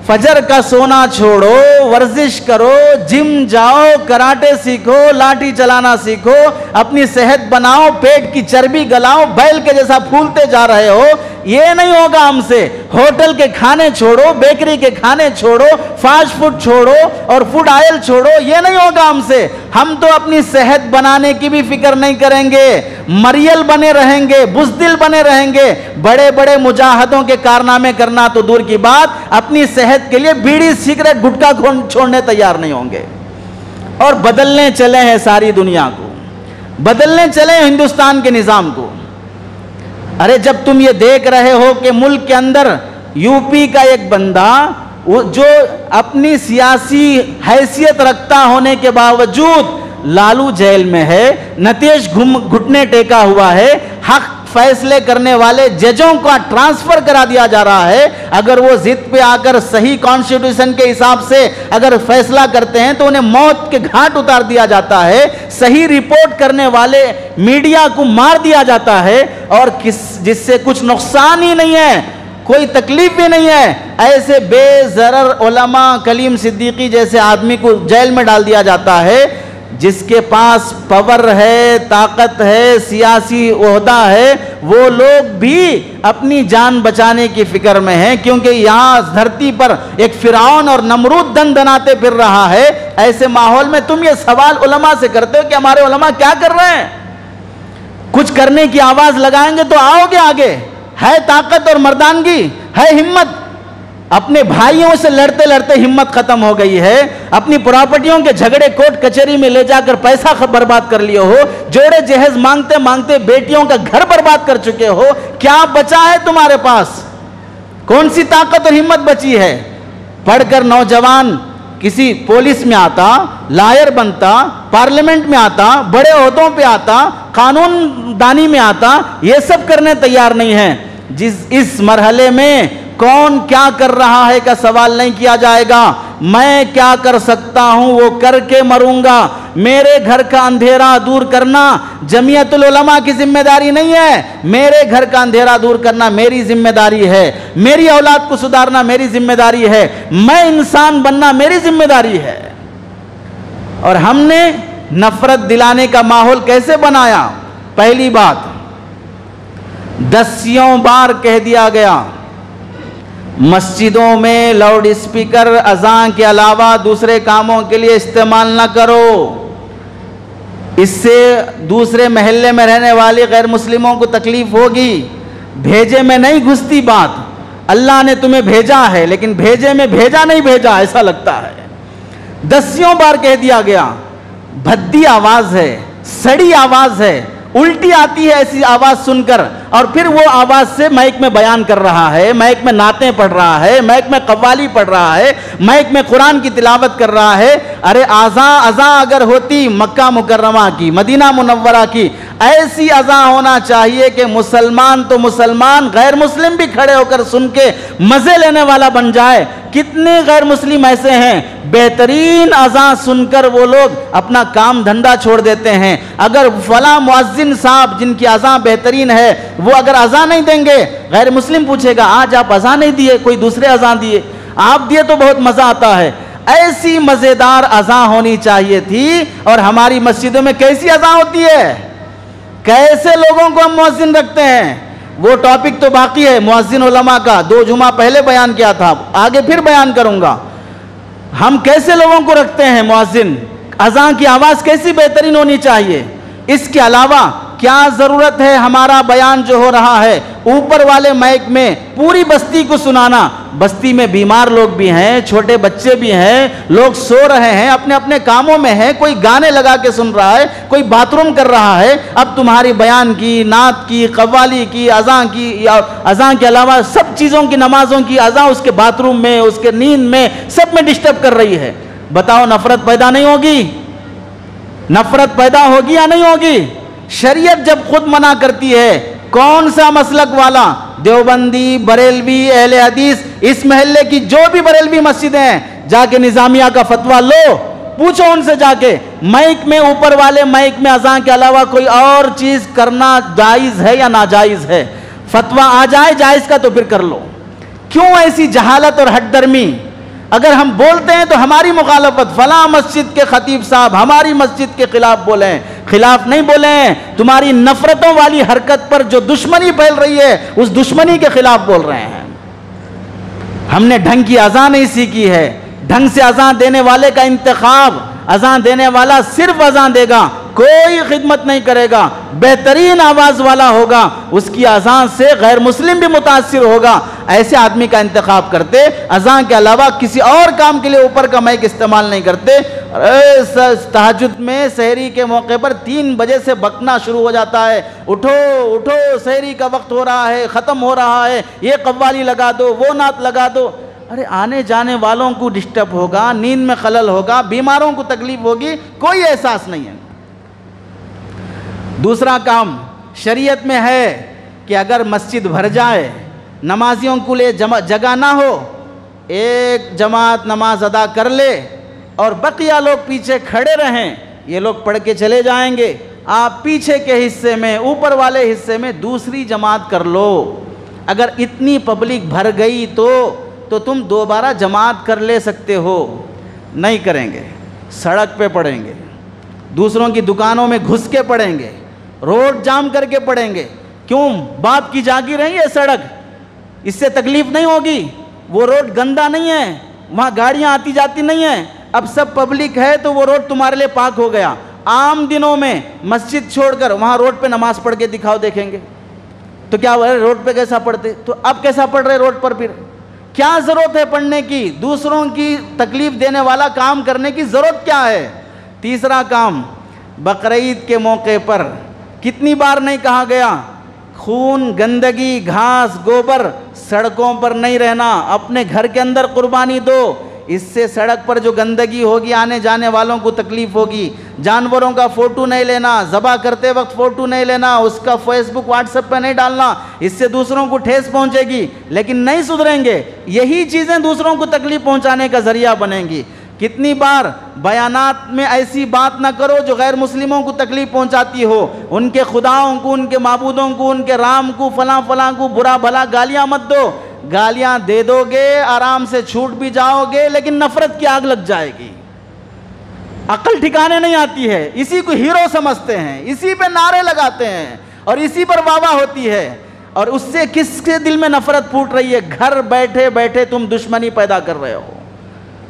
फजर का सोना छोड़ो, वर्जिश करो, जिम जाओ, कराटे सीखो, लाठी चलाना सीखो, अपनी सेहत बनाओ, पेट की चर्बी गलाओ, बैल के जैसा फूलते जा रहे हो, ये नहीं होगा हमसे। होटल के खाने छोड़ो, बेकरी के खाने छोड़ो, फास्ट फूड छोड़ो और फूड ऑयल छोड़ो, ये नहीं होगा हमसे। हम तो अपनी सेहत बनाने की भी फिक्र नहीं करेंगे, मरियल बने रहेंगे, बुज़दिल बने रहेंगे। बड़े बड़े मुजाहिदों के कारनामे करना तो दूर की बात, अपनी सेहत के लिए बीड़ी सिगरेट गुटखा छोड़ने तैयार नहीं होंगे। और बदलने चले हैं सारी दुनिया को, बदलने चले हैं हिंदुस्तान के निजाम को। अरे जब तुम ये देख रहे हो कि मुल्क के अंदर यूपी का एक बंदा जो अपनी सियासी हैसियत रखता होने के बावजूद लालू जेल में है, नीतीश घुटने टेका हुआ है, हक फैसले करने वाले जजों का ट्रांसफर करा दिया जा रहा है। अगर वो जिद पे आकर सही कॉन्स्टिट्यूशन के हिसाब से अगर फैसला करते हैं तो उन्हें मौत के घाट उतार दिया जाता है। सही रिपोर्ट करने वाले मीडिया को मार दिया जाता है और जिससे कुछ नुकसान ही नहीं है, कोई तकलीफ भी नहीं है। ऐसे बेजरर उलमा, कलीम सिद्दीकी जैसे आदमी को जेल में डाल दिया जाता है, जिसके पास पावर है, ताकत है, सियासी ओहदा है, वो लोग भी अपनी जान बचाने की फिक्र में हैं, क्योंकि यहाँ धरती पर एक फिरौन और नमरूद दनाते फिर रहा है। ऐसे माहौल में तुम ये सवाल उलमा से करते हो कि हमारे उलमा क्या कर रहे हैं? कुछ करने की आवाज लगाएंगे तो आओगे आगे, है ताकत और मर्दानगी, है हिम्मत। अपने भाइयों से लड़ते लड़ते हिम्मत खत्म हो गई है, अपनी प्रॉपर्टियों के झगड़े कोर्ट कचहरी में ले जाकर पैसा बर्बाद कर लिए हो, जोड़े जहेज मांगते मांगते बेटियों का घर बर्बाद कर चुके हो। क्या बचा है तुम्हारे पास? कौन सी ताकत और हिम्मत बची है? पढ़कर नौजवान किसी पुलिस में आता, लॉयर बनता, पार्लियामेंट में आता, बड़े ओहदों पे आता, कानून दानी में आता, ये सब करने तैयार नहीं है। इस मरहले में कौन क्या कर रहा है का सवाल नहीं किया जाएगा। मैं क्या कर सकता हूं वो करके मरूंगा। मेरे घर का अंधेरा दूर करना जमीयतुल उलमा की जिम्मेदारी नहीं है, मेरे घर का अंधेरा दूर करना मेरी जिम्मेदारी है। मेरी औलाद को सुधारना मेरी जिम्मेदारी है, मैं इंसान बनना मेरी जिम्मेदारी है। और हमने नफरत दिलाने का माहौल कैसे बनाया? पहली बात, दसियों बार कह दिया गया, मस्जिदों में लाउड स्पीकर अजान के अलावा दूसरे कामों के लिए इस्तेमाल ना करो। इससे दूसरे महल्ले में रहने वाले गैर मुस्लिमों को तकलीफ होगी। भेजे में नहीं घुसती बात, अल्लाह ने तुम्हें भेजा है लेकिन भेजे में भेजा नहीं भेजा, ऐसा लगता है। दसियों बार कह दिया गया। भद्दी आवाज है, सड़ी आवाज है, उल्टी आती है ऐसी आवाज सुनकर, और फिर वो आवाज से माइक में बयान कर रहा है, माइक में नातें पढ़ रहा है, माइक में कव्वाली पढ़ रहा है, माइक में कुरान की तिलावत कर रहा है। अरे अज़ा अगर होती मक्का मुकर्रमा की, मदीना मुनव्वरा की, ऐसी अज़ा होना चाहिए कि मुसलमान तो मुसलमान, गैर मुस्लिम भी खड़े होकर सुन के मजे लेने वाला बन जाए। कितने गैर मुस्लिम ऐसे हैं, बेहतरीन अज़ा सुनकर वो लोग अपना काम धंधा छोड़ देते हैं। अगर फला मुअज्जिन साहब जिनकी अज़ा बेहतरीन है वो अगर अज़ा नहीं देंगे, गैर मुस्लिम पूछेगा आज आप अज़ा नहीं दिए, कोई दूसरे अज़ा दिए, आप दिए तो बहुत मजा आता है। ऐसी मजेदार अज़ा होनी चाहिए थी। और हमारी मस्जिदों में कैसी अज़ा होती है, कैसे लोगों को हम मुअज्जिन रखते हैं, वो टॉपिक तो बाकी है मुअज्जिन उलमा का, 2 जुमा पहले बयान किया था, आगे फिर बयान करूंगा। हम कैसे लोगों को रखते हैं मुअज्जिन, अज़ान की आवाज़ कैसी बेहतरीन होनी चाहिए। इसके अलावा क्या ज़रूरत है हमारा बयान जो हो रहा है ऊपर वाले माइक में पूरी बस्ती को सुनाना। बस्ती में बीमार लोग भी हैं, छोटे बच्चे भी हैं, लोग सो रहे हैं, अपने अपने कामों में हैं, कोई गाने लगा के सुन रहा है, कोई बाथरूम कर रहा है। अब तुम्हारी बयान की, नात की, कव्वाली की, अज़ान की, अज़ान के अलावा सब चीज़ों की, नमाजों की अज़ान उसके बाथरूम में, उसके नींद में, सब में डिस्टर्ब कर रही है। बताओ नफरत पैदा नहीं होगी? नफरत पैदा होगी या नहीं होगी? शरीयत जब खुद मना करती है, कौन सा मसलक वाला, देवबंदी, बरेलवी, अहले हदीस, इस महल्ले की जो भी बरेलवी मस्जिदें हैं, जाके निजामिया का फतवा लो, पूछो उनसे जाके, माइक में, ऊपर वाले माइक में अज़ान के अलावा कोई और चीज करना जायज है या नाजायज है? फतवा आ जाए जायज का तो फिर कर लो। क्यों ऐसी जहालत और हटदर्मी? अगर हम बोलते हैं तो हमारी मुखालफत, फला मस्जिद के खतीब साहब हमारी मस्जिद के खिलाफ बोले, खिलाफ नहीं बोले हैं, तुम्हारी नफरतों वाली हरकत पर जो दुश्मनी फैल रही है उस दुश्मनी के खिलाफ बोल रहे हैं। हमने ढंग की अज़ान नहीं सीखी है, ढंग से अज़ान देने वाले का इंतखाब, अज़ान देने वाला सिर्फ अज़ान देगा, कोई खिदमत नहीं करेगा, बेहतरीन आवाज़ वाला होगा, उसकी अज़ान से गैर मुस्लिम भी मुतासिर होगा। ऐसे आदमी का इंतखाब करते, अज़ान के अलावा किसी और काम के लिए ऊपर का माइक इस्तेमाल नहीं करते। तहज्जुद में सहरी के मौके पर 3 बजे से बकना शुरू हो जाता है, उठो उठो सहरी का वक्त हो रहा है, ख़त्म हो रहा है, ये कव्वाली लगा दो, वो नात लगा दो। अरे आने जाने वालों को डिस्टर्ब होगा, नींद में खलल होगा, बीमारों को तकलीफ होगी, कोई एहसास नहीं है। दूसरा काम शरीयत में है कि अगर मस्जिद भर जाए, नमाजियों को लिए जगह ना हो, एक जमात नमाज अदा कर ले और बकिया लोग पीछे खड़े रहें, ये लोग पढ़ के चले जाएंगे, आप पीछे के हिस्से में, ऊपर वाले हिस्से में दूसरी जमात कर लो। अगर इतनी पब्लिक भर गई तो तुम दोबारा जमात कर ले सकते हो। नहीं करेंगे, सड़क पे पढ़ेंगे, दूसरों की दुकानों में घुस के पढ़ेंगे, रोड जाम करके पढ़ेंगे। क्यों? बाप की जागीर है ये सड़क, इससे तकलीफ नहीं होगी। वो रोड गंदा नहीं है, वहाँ गाड़ियाँ आती जाती नहीं है, अब सब पब्लिक है तो वो रोड तुम्हारे लिए पाक हो गया। आम दिनों में मस्जिद छोड़कर वहाँ रोड पे नमाज पढ़ के दिखाओ, देखेंगे तो क्या रोड पे कैसा पढ़ते, तो अब कैसा पढ़ रहे रोड पर? फिर क्या ज़रूरत है पढ़ने की? दूसरों की तकलीफ़ देने वाला काम करने की ज़रूरत क्या है? तीसरा काम, बकरीद के मौके पर कितनी बार नहीं कहा गया, खून, गंदगी, घास, गोबर सड़कों पर नहीं रहना, अपने घर के अंदर कुर्बानी दो। इससे सड़क पर जो गंदगी होगी, आने जाने वालों को तकलीफ होगी। जानवरों का फ़ोटो नहीं लेना, ज़बह करते वक्त फ़ोटो नहीं लेना, उसका फेसबुक व्हाट्सएप पे नहीं डालना, इससे दूसरों को ठेस पहुंचेगी। लेकिन नहीं सुधरेंगे, यही चीज़ें दूसरों को तकलीफ पहुंचाने का ज़रिया बनेंगी। कितनी बार बयानात में ऐसी बात ना करो जो गैर मुस्लिमों को तकलीफ पहुंचाती हो, उनके खुदाओं को, उनके माबूदों को, उनके राम को, फलां फलां को बुरा भला गालियां मत दो। गालियां दे दोगे, आराम से छूट भी जाओगे, लेकिन नफरत की आग लग जाएगी। अकल ठिकाने नहीं आती है, इसी को हीरो समझते हैं, इसी पे नारे लगाते हैं और इसी पर वाह होती है। और उससे किसके दिल में नफरत फूट रही है? घर बैठे बैठे तुम दुश्मनी पैदा कर रहे हो।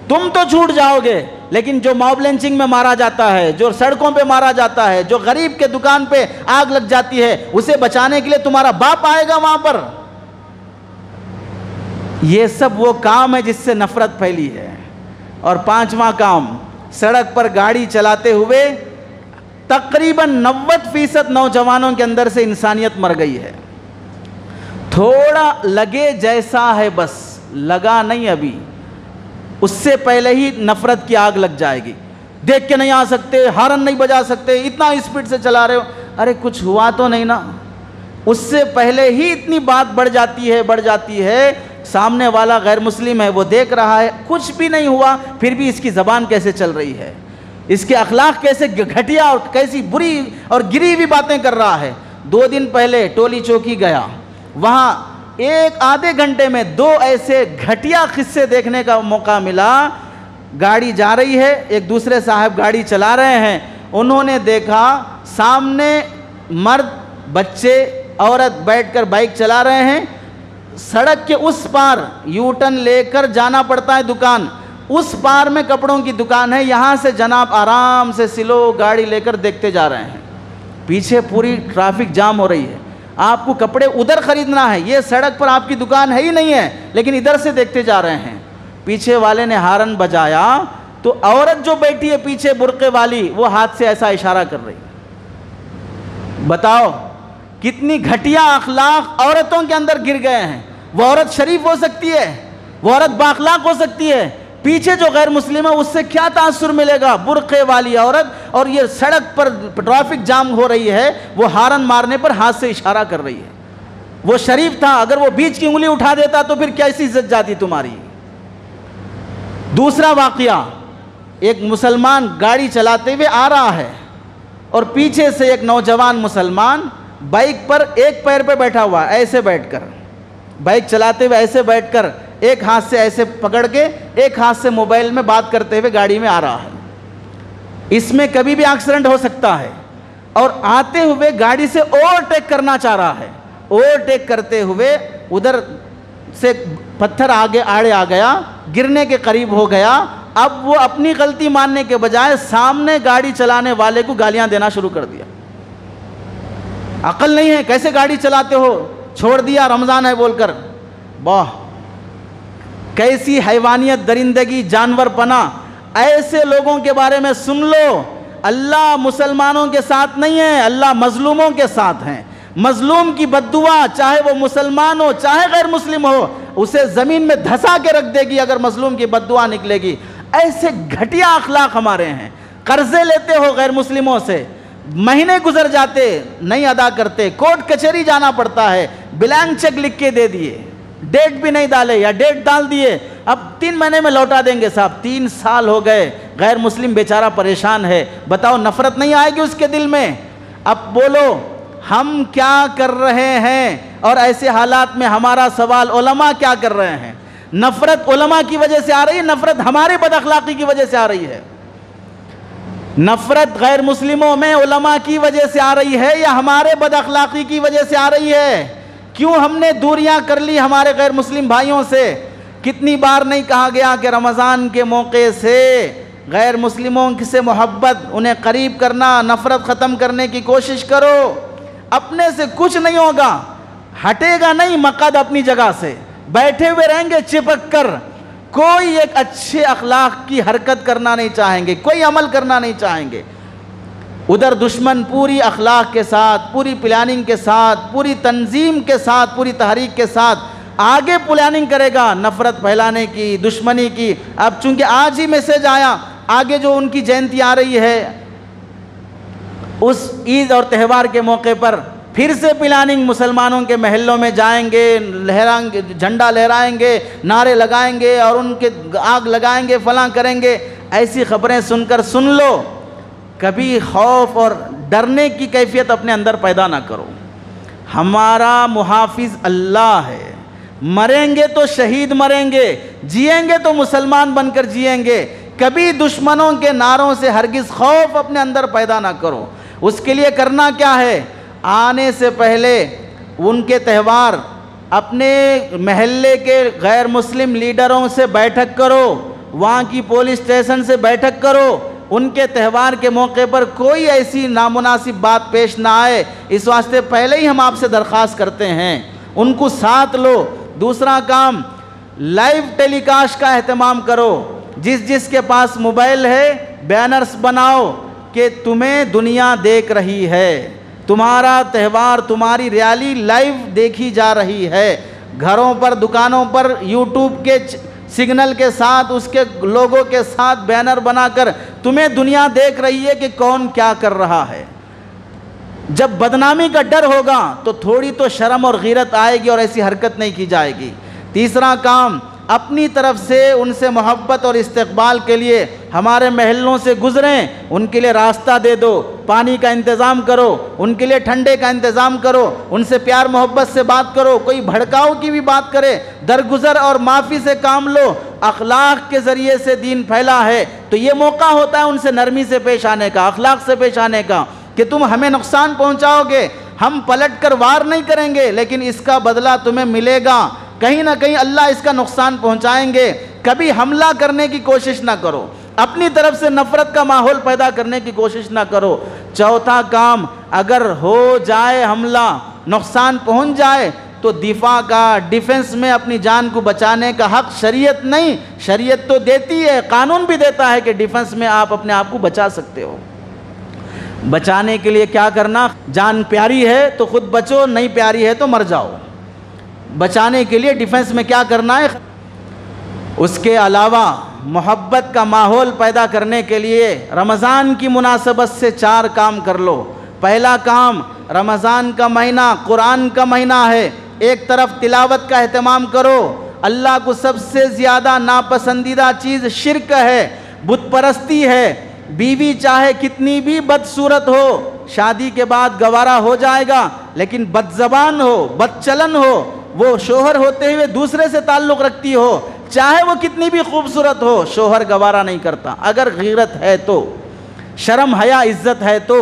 तुम तो छूट जाओगे, लेकिन जो मॉब लिंचिंग में मारा जाता है, जो सड़कों पे मारा जाता है, जो गरीब के दुकान पे आग लग जाती है, उसे बचाने के लिए तुम्हारा बाप आएगा वहां पर। ये सब वो काम है जिससे नफरत फैली है। और पांचवा काम, सड़क पर गाड़ी चलाते हुए तकरीबन 90% नौजवानों के अंदर से इंसानियत मर गई है। थोड़ा लगे जैसा है, बस लगा नहीं अभी, उससे पहले ही नफरत की आग लग जाएगी। देख के नहीं आ सकते, हॉर्न नहीं बजा सकते, इतना स्पीड से चला रहे हो, अरे कुछ हुआ तो नहीं ना। उससे पहले ही इतनी बात बढ़ जाती है। सामने वाला गैर मुस्लिम है, वो देख रहा है, कुछ भी नहीं हुआ, फिर भी इसकी ज़बान कैसे चल रही है, इसके अखलाक कैसे घटिया और कैसी बुरी और गिरी हुई बातें कर रहा है। 2 दिन पहले टोली चौकी गया, वहाँ एक आधे घंटे में 2 ऐसे घटिया किस्से देखने का मौका मिला। गाड़ी जा रही है, एक दूसरे साहब गाड़ी चला रहे हैं, उन्होंने देखा सामने मर्द, बच्चे, औरत बैठकर बाइक चला रहे हैं। सड़क के उस पार यू टर्न लेकर जाना पड़ता है दुकान, उस पार में कपड़ों की दुकान है, यहाँ से जनाब आराम से स्लो गाड़ी लेकर देखते जा रहे हैं। पीछे पूरी ट्रैफिक जाम हो रही है, आपको कपड़े उधर खरीदना है, ये सड़क पर आपकी दुकान है ही नहीं है, लेकिन इधर से देखते जा रहे हैं। पीछे वाले ने हारन बजाया तो औरत जो बैठी है पीछे बुर्के वाली, वो हाथ से ऐसा इशारा कर रही। बताओ कितनी घटिया अखलाक औरतों के अंदर गिर गए हैं। वो औरत शरीफ हो सकती है, वो औरत बाखलाक हो सकती है, पीछे जो गैर मुस्लिम है उससे क्या तासुर मिलेगा? बुर्के वाली औरत, और ये सड़क पर ट्रैफिक जाम हो रही है, वो हारन मारने पर हाथ से इशारा कर रही है। वो शरीफ था, अगर वो बीच की उंगली उठा देता तो फिर कैसी इज्जत जाती तुम्हारी। दूसरा वाकया, एक मुसलमान गाड़ी चलाते हुए आ रहा है और पीछे से एक नौजवान मुसलमान बाइक पर एक पैर पे बैठा हुआ, ऐसे बैठकर बाइक चलाते हुए, ऐसे बैठकर एक हाथ से ऐसे पकड़ के एक हाथ से मोबाइल में बात करते हुए गाड़ी में आ रहा है। इसमें कभी भी एक्सीडेंट हो सकता है। और आते हुए गाड़ी से ओवरटेक करना चाह रहा है, ओवरटेक करते हुए उधर से पत्थर आगे आड़े आ गया, गिरने के करीब हो गया। अब वो अपनी गलती मानने के बजाय सामने गाड़ी चलाने वाले को गालियां देना शुरू कर दिया। अकल नहीं है, कैसे गाड़ी चलाते हो, छोड़ दिया रमज़ान है बोलकर। वाह, कैसी हैवानियत, दरिंदगी, जानवरपना। ऐसे लोगों के बारे में सुन लो, अल्लाह मुसलमानों के साथ नहीं है, अल्लाह मजलूमों के साथ हैं। मजलूम की बद्दुआ, चाहे वो मुसलमान हो चाहे गैर मुस्लिम हो, उसे ज़मीन में धंसा के रख देगी अगर मजलूम की बद्दुआ निकलेगी। ऐसे घटिया अखलाक हमारे हैं। कर्जे लेते हो गैर मुस्लिमों से, महीने गुजर जाते नहीं अदा करते, कोर्ट कचहरी जाना पड़ता है, ब्लैंक चेक लिख के दे दिए, डेट भी नहीं डाले या डेट डाल दिए, अब 3 महीने में लौटा देंगे साहब। 3 साल हो गए, गैर मुस्लिम बेचारा परेशान है। बताओ नफरत नहीं आएगी उसके दिल में? अब बोलो हम क्या कर रहे हैं, और ऐसे हालात में हमारा सवाल, उलमा क्या कर रहे हैं? नफरत उलमा की वजह से आ रही है, नफरत हमारे बदअखलाकी की वजह से आ रही है? नफरत गैर मुस्लिमों में उलमा की वजह से आ रही है या हमारे बदअखलाकी की वजह से आ रही है? क्यों हमने दूरियां कर ली हमारे गैर मुस्लिम भाइयों से? कितनी बार नहीं कहा गया कि रमज़ान के मौके से गैर मुस्लिमों से मोहब्बत, उन्हें करीब करना, नफरत ख़त्म करने की कोशिश करो। अपने से कुछ नहीं होगा, हटेगा नहीं मकद अपनी जगह से, बैठे हुए रहेंगे चिपक कर। कोई एक अच्छे अखलाक की हरकत करना नहीं चाहेंगे, कोई अमल करना नहीं चाहेंगे। उधर दुश्मन पूरी अखलाक के साथ, पूरी प्लानिंग के साथ, पूरी तंजीम के साथ, पूरी तहरीक के साथ आगे प्लानिंग करेगा नफ़रत फैलाने की, दुश्मनी की। अब चूंकि आज ही मैसेज आया, आगे जो उनकी जयंती आ रही है, उस ईद और त्यौहार के मौके पर फिर से प्लानिंग, मुसलमानों के महल्लों में जाएंगे, लहराएंगे, झंडा लहराएंगे, नारे लगाएंगे और उनके आग लगाएंगे, फलां करेंगे। ऐसी खबरें सुनकर सुन लो, कभी खौफ और डरने की कैफियत अपने अंदर पैदा ना करो। हमारा मुहाफिज अल्लाह है। मरेंगे तो शहीद मरेंगे, जिएंगे तो मुसलमान बनकर जिएंगे। कभी दुश्मनों के नारों से हरगिज़ खौफ अपने अंदर पैदा ना करो। उसके लिए करना क्या है, आने से पहले उनके त्यौहार अपने महल्ले के गैर मुस्लिम लीडरों से बैठक करो, वहाँ की पुलिस स्टेशन से बैठक करो। उनके त्यौहार के मौके पर कोई ऐसी नामुनासिब बात पेश ना आए, इस वास्ते पहले ही हम आपसे दरख्वास्त करते हैं, उनको साथ लो। दूसरा काम, लाइव टेलीकास्ट का एहतमाम करो। जिसके पास मोबाइल है, बैनर्स बनाओ कि तुम्हें दुनिया देख रही है, तुम्हारा त्यौहार, तुम्हारी रैली लाइव देखी जा रही है। घरों पर, दुकानों पर यूट्यूब के सिग्नल के साथ, उसके लोगों के साथ बैनर बनाकर तुम्हें दुनिया देख रही है कि कौन क्या कर रहा है। जब बदनामी का डर होगा तो थोड़ी तो शर्म और गीरत आएगी और ऐसी हरकत नहीं की जाएगी। तीसरा काम, अपनी तरफ से उनसे मोहब्बत और इस्तकबाल के लिए हमारे महलों से गुजरें, उनके लिए रास्ता दे दो, पानी का इंतज़ाम करो, उनके लिए ठंडे का इंतज़ाम करो, उनसे प्यार मोहब्बत से बात करो। कोई भड़काऊ की भी बात करे, दरगुजर और माफ़ी से काम लो। अखलाक के ज़रिए से दीन फैला है, तो ये मौका होता है उनसे नरमी से पेश आने का, अखलाक से पेश आने का, कि तुम हमें नुकसान पहुँचाओगे, हम पलट कर वार नहीं करेंगे, लेकिन इसका बदला तुम्हें मिलेगा। कहीं ना कहीं अल्लाह इसका नुकसान पहुंचाएंगे। कभी हमला करने की कोशिश ना करो, अपनी तरफ से नफरत का माहौल पैदा करने की कोशिश ना करो। चौथा काम, अगर हो जाए हमला, नुकसान पहुंच जाए, तो दिफा का, डिफेंस में अपनी जान को बचाने का हक शरीयत नहीं, शरीयत तो देती है, कानून भी देता है कि डिफेंस में आप अपने आप को बचा सकते हो। बचाने के लिए क्या करना, जान प्यारी है तो खुद बचो, नहीं प्यारी है तो मर जाओ। बचाने के लिए डिफेंस में क्या करना है। उसके अलावा मोहब्बत का माहौल पैदा करने के लिए रमज़ान की मुनासबत से 4 काम कर लो। पहला काम, रमज़ान का महीना कुरान का महीना है, एक तरफ तिलावत का एहतमाम करो। अल्लाह को सबसे ज़्यादा नापसंदीदा चीज़ शिर्क है, बुत परस्ती है। बीवी चाहे कितनी भी बदसूरत हो, शादी के बाद गवारा हो जाएगा, लेकिन बदज़बान हो, बदचलन हो, वो शोहर होते हुए दूसरे से ताल्लुक़ रखती हो, चाहे वो कितनी भी खूबसूरत हो, शोहर गवारा नहीं करता। अगर गीरत है तो, शर्म हया इज्जत है तो,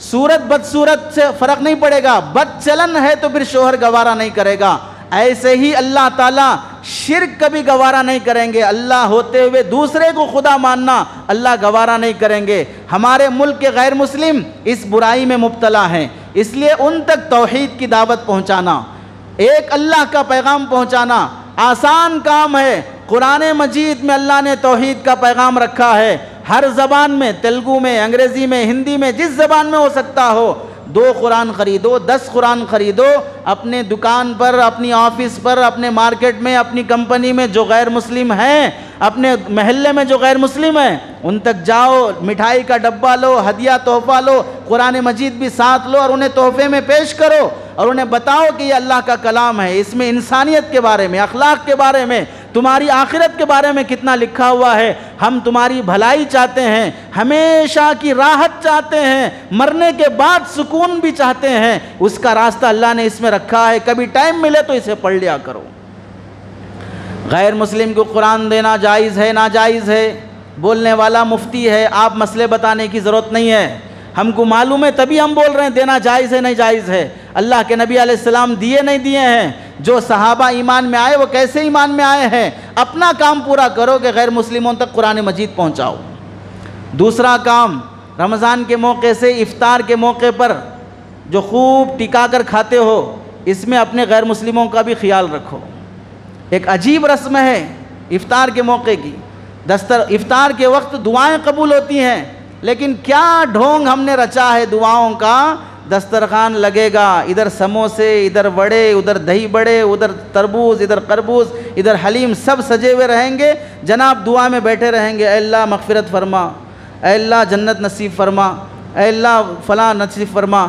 सूरत बदसूरत से फ़र्क नहीं पड़ेगा, बदचलन है तो फिर शोहर गवारा नहीं करेगा। ऐसे ही अल्लाह ताला शिर्क कभी गवारा नहीं करेंगे। अल्लाह होते हुए दूसरे को खुदा मानना अल्लाह गवारा नहीं करेंगे। हमारे मुल्क के गैर मुस्लिम इस बुराई में मुब्तला हैं, इसलिए उन तक तौहीद की दावत पहुँचाना, एक अल्लाह का पैगाम पहुँचाना आसान काम है। कुरान मजीद में अल्लाह ने तौहीद का पैगाम रखा है, हर ज़बान में, तेलुगु में, अंग्रेज़ी में, हिंदी में, जिस ज़बान में हो सकता हो। 2 कुरान ख़रीदो, 10 कुरान ख़रीदो, अपने दुकान पर, अपनी ऑफिस पर, अपने मार्केट में, अपनी कंपनी में जो गैर मुस्लिम हैं, अपने महल्ले में जो गैर मुस्लिम हैं, उन तक जाओ, मिठाई का डब्बा लो, हदिया तोहफ़ा लो, कुरान मजीद भी साथ लो और उन्हें तोहफ़े में पेश करो और उन्हें बताओ कि ये अल्लाह का कलाम है, इसमें इंसानियत के बारे में, अखलाक के बारे में, तुम्हारी आखिरत के बारे में कितना लिखा हुआ है। हम तुम्हारी भलाई चाहते हैं, हमेशा की राहत चाहते हैं, मरने के बाद सुकून भी चाहते हैं। उसका रास्ता अल्लाह ने इसमें रखा है, कभी टाइम मिले तो इसे पढ़ लिया करो। गैर मुस्लिम को कुरान देना जायज़ है नाजायज़ है, बोलने वाला मुफ्ती है, आप मसले बताने की ज़रूरत नहीं है, हमको मालूम है, तभी हम बोल रहे हैं देना जायज़ है नहीं जायज़ है। अल्लाह के नबी अलैहिस्सलाम दिए नहीं दिए हैं, जो सहाबा ईमान में आए वो कैसे ईमान में आए हैं। अपना काम पूरा करो कि गैर मुस्लिमों तक कुरान मजीद पहुँचाओ। दूसरा काम, रमज़ान के मौके से, इफ्तार के मौके पर जो खूब टिका कर खाते हो, इसमें अपने गैर मुस्लिमों का भी ख्याल रखो। एक अजीब रस्म है इफ्तार के मौके की। इफ्तार के वक्त दुआएं कबूल होती हैं, लेकिन क्या ढोंग हमने रचा है दुआओं का। दस्तरखान लगेगा, इधर समोसे, इधर वड़े, उधर दही बड़े, उधर तरबूज, इधर खरबूज, इधर हलीम, सब सजे हुए रहेंगे। जनाब दुआ में बैठे रहेंगे, ऐ अल्लाह मग़फ़िरत फरमा, ऐ अल्लाह जन्नत नसीब फरमा, ऐ अल्लाह फ़लाँ नसीब फरमा।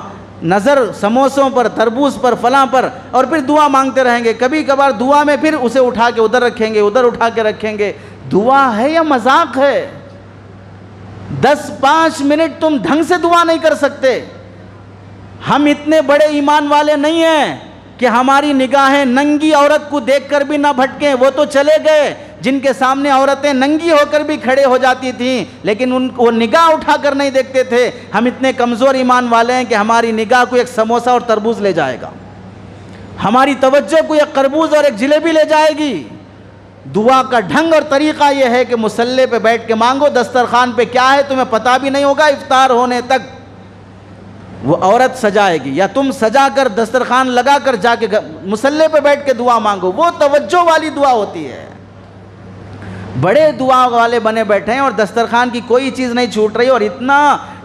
नज़र समोसों पर, तरबूज पर, फलां पर, और फिर दुआ मांगते रहेंगे। कभी कभार दुआ में फिर उसे उठा के उधर रखेंगे, उधर उठा के रखेंगे। दुआ है या मजाक है? 10-5 मिनट तुम ढंग से दुआ नहीं कर सकते। हम इतने बड़े ईमान वाले नहीं हैं कि हमारी निगाहें नंगी औरत को देखकर भी ना भटकें। वो तो चले गए जिनके सामने औरतें नंगी होकर भी खड़े हो जाती थीं, लेकिन वो निगाह उठाकर नहीं देखते थे। हम इतने कमज़ोर ईमान वाले हैं कि हमारी निगाह को एक समोसा और तरबूज ले जाएगा, हमारी तवज्जो को एक तरबूज और एक जलेबी ले जाएगी। दुआ का ढंग और तरीक़ा यह है कि मुसल्ले पे बैठ के मांगो। दस्तरखान पे क्या है तुम्हें पता भी नहीं होगा, इफ्तार होने तक वो औरत सजाएगी या तुम सजा कर दस्तरखान लगा कर जाके मुसल्ले पे बैठ के दुआ मांगो। वो तवज्जो वाली दुआ होती है। बड़े दुआ वाले बने बैठे हैं और दस्तरखान की कोई चीज़ नहीं छूट रही और इतना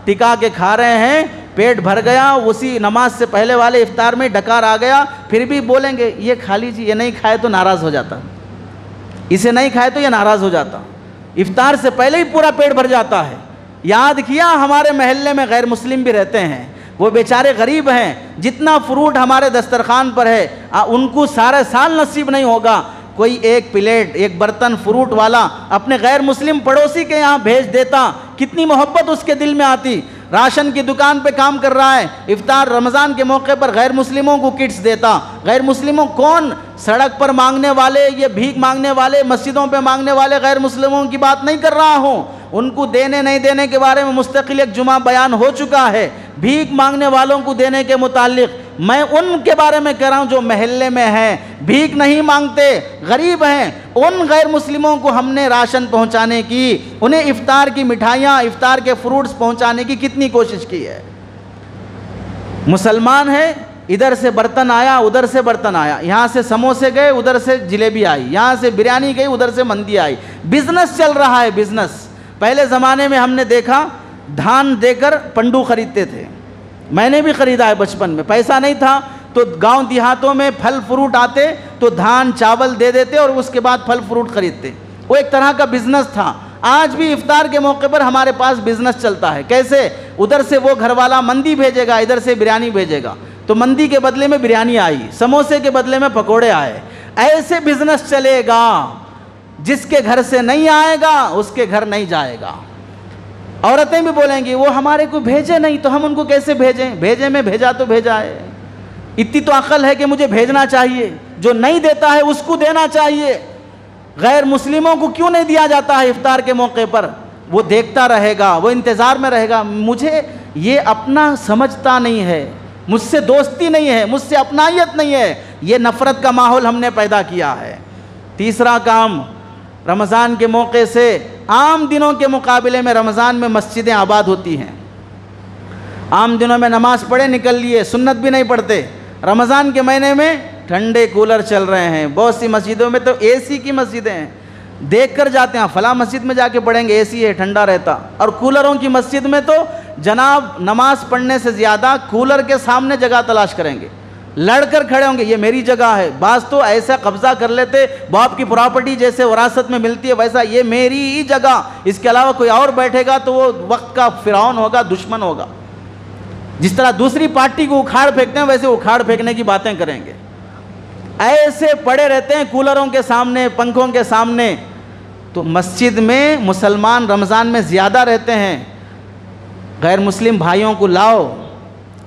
टिका के खा रहे हैं, पेट भर गया। उसी नमाज से पहले वाले इफ्तार में डकार आ गया, फिर भी बोलेंगे ये खा लीजिए, ये नहीं खाए तो नाराज़ हो जाता, इसे नहीं खाए तो ये नाराज़ हो जाता। इफ्तार से पहले ही पूरा पेट भर जाता है। याद किया हमारे महल्ले में गैर मुस्लिम भी रहते हैं, वो बेचारे गरीब हैं। जितना फ्रूट हमारे दस्तरखान पर है उनको सारा साल नसीब नहीं होगा। कोई एक प्लेट, एक बर्तन फ्रूट वाला अपने गैर मुस्लिम पड़ोसी के यहाँ भेज देता, कितनी मोहब्बत उसके दिल में आती। राशन की दुकान पे काम कर रहा है, इफ्तार रमज़ान के मौके पर गैर मुस्लिमों को किट्स देता। गैर मुस्लिमों कौन? सड़क पर मांगने वाले, ये भीख मांगने वाले, मस्जिदों पे मांगने वाले गैर मुस्लिमों की बात नहीं कर रहा हूँ। उनको देने नहीं देने के बारे में मुस्तकिल एक जुमा बयान हो चुका है। भीख मांगने वालों को देने के मुतालिक मैं उनके बारे में कह रहा हूँ जो महल्ले में हैं, भीख नहीं मांगते, गरीब हैं। उन गैर मुस्लिमों को हमने राशन पहुँचाने की, उन्हें इफ्तार की मिठाइयाँ, इफ्तार के फ्रूट्स पहुँचाने की कितनी कोशिश की है। मुसलमान है, इधर से बर्तन आया, उधर से बर्तन आया, यहाँ से समोसे गए, उधर से जलेबी आई, यहाँ से बिरयानी गई, उधर से मंदी आई। बिजनेस चल रहा है, बिजनेस। पहले ज़माने में हमने देखा धान देकर पंडू खरीदते थे, मैंने भी ख़रीदा है बचपन में। पैसा नहीं था तो गांव देहातों में फल फ्रूट आते तो धान चावल दे देते और उसके बाद फल फ्रूट खरीदते। वो एक तरह का बिजनेस था। आज भी इफ्तार के मौके पर हमारे पास बिजनेस चलता है। कैसे? उधर से वो घर वाला मंदी भेजेगा, इधर से बिरयानी भेजेगा, तो मंदी के बदले में बिरयानी आई, समोसे के बदले में पकोड़े आए। ऐसे बिजनेस चलेगा। जिसके घर से नहीं आएगा उसके घर नहीं जाएगा। औरतें भी बोलेंगी वो हमारे को भेजे नहीं तो हम उनको कैसे भेजें, भेजे में भेजा तो भेजा है। इतनी तो अकल है कि मुझे भेजना चाहिए, जो नहीं देता है उसको देना चाहिए। गैर मुस्लिमों को क्यों नहीं दिया जाता है इफ्तार के मौके पर? वो देखता रहेगा, वो इंतज़ार में रहेगा। मुझे ये अपना समझता नहीं है, मुझसे दोस्ती नहीं है, मुझसे अपनायत नहीं है। ये नफ़रत का माहौल हमने पैदा किया है। तीसरा काम, रमज़ान के मौके से आम दिनों के मुकाबले में रमज़ान में मस्जिदें आबाद होती हैं। आम दिनों में नमाज़ पढ़े निकल लिए, सुन्नत भी नहीं पढ़ते। रमज़ान के महीने में ठंडे कूलर चल रहे हैं। बहुत सी मस्जिदों में तो एसी की मस्जिदें हैं, देख कर जाते हैं फला मस्जिद में जाके पढ़ेंगे, एसी है, ठंडा रहता। और कूलरों की मस्जिद में तो जनाब नमाज पढ़ने से ज़्यादा कूलर के सामने जगह तलाश करेंगे, लड़कर खड़े होंगे, ये मेरी जगह है। बाज़ तो ऐसा कब्जा कर लेते, बाप की प्रॉपर्टी जैसे वरासत में मिलती है वैसा, ये मेरी ही जगह, इसके अलावा कोई और बैठेगा तो वो वक्त का फिरौन होगा, दुश्मन होगा। जिस तरह दूसरी पार्टी को उखाड़ फेंकते हैं वैसे उखाड़ फेंकने की बातें करेंगे। ऐसे पड़े रहते हैं कूलरों के सामने, पंखों के सामने। तो मस्जिद में मुसलमान रमज़ान में ज़्यादा रहते हैं। गैर मुस्लिम भाइयों को लाओ,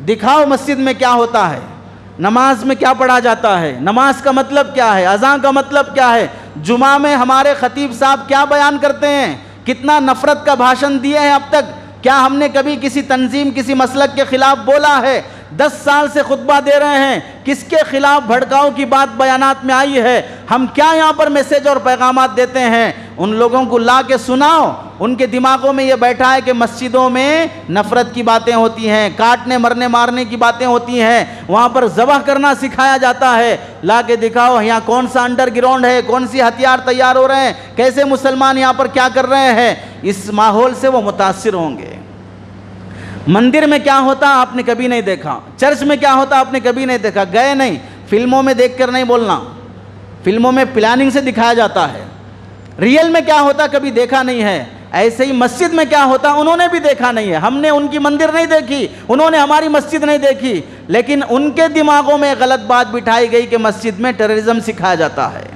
दिखाओ मस्जिद में क्या होता है, नमाज में क्या पढ़ा जाता है, नमाज का मतलब क्या है, अज़ान का मतलब क्या है, जुमा में हमारे खतीब साहब क्या बयान करते हैं, कितना नफ़रत का भाषण दिए हैं अब तक। क्या हमने कभी किसी तंजीम, किसी मसलक के ख़िलाफ़ बोला है? 10 साल से खुतबा दे रहे हैं, किसके खिलाफ भड़काऊ की बात बयानात में आई है, हम क्या यहाँ पर मैसेज और पैगामात देते हैं, उन लोगों को ला के सुनाओ। उनके दिमागों में ये बैठा है कि मस्जिदों में नफरत की बातें होती हैं, काटने मरने मारने की बातें होती हैं, वहाँ पर ज़बह करना सिखाया जाता है। ला के दिखाओ यहाँ कौन सा अंडरग्राउंड है, कौन सी हथियार तैयार हो रहे हैं, कैसे मुसलमान यहाँ पर क्या कर रहे हैं। इस माहौल से वो मुतासिर होंगे। मंदिर में क्या होता आपने कभी नहीं देखा, चर्च में क्या होता आपने कभी नहीं देखा, गए नहीं, फिल्मों में देखकर नहीं बोलना, फिल्मों में प्लानिंग से दिखाया जाता है, रियल में क्या होता कभी देखा नहीं है। ऐसे ही मस्जिद में क्या होता उन्होंने भी देखा नहीं है। हमने उनकी मंदिर नहीं देखी, उन्होंने हमारी मस्जिद नहीं देखी, लेकिन उनके दिमागों में गलत बात बिठाई गई कि मस्जिद में टेररिज्म सिखाया जाता है।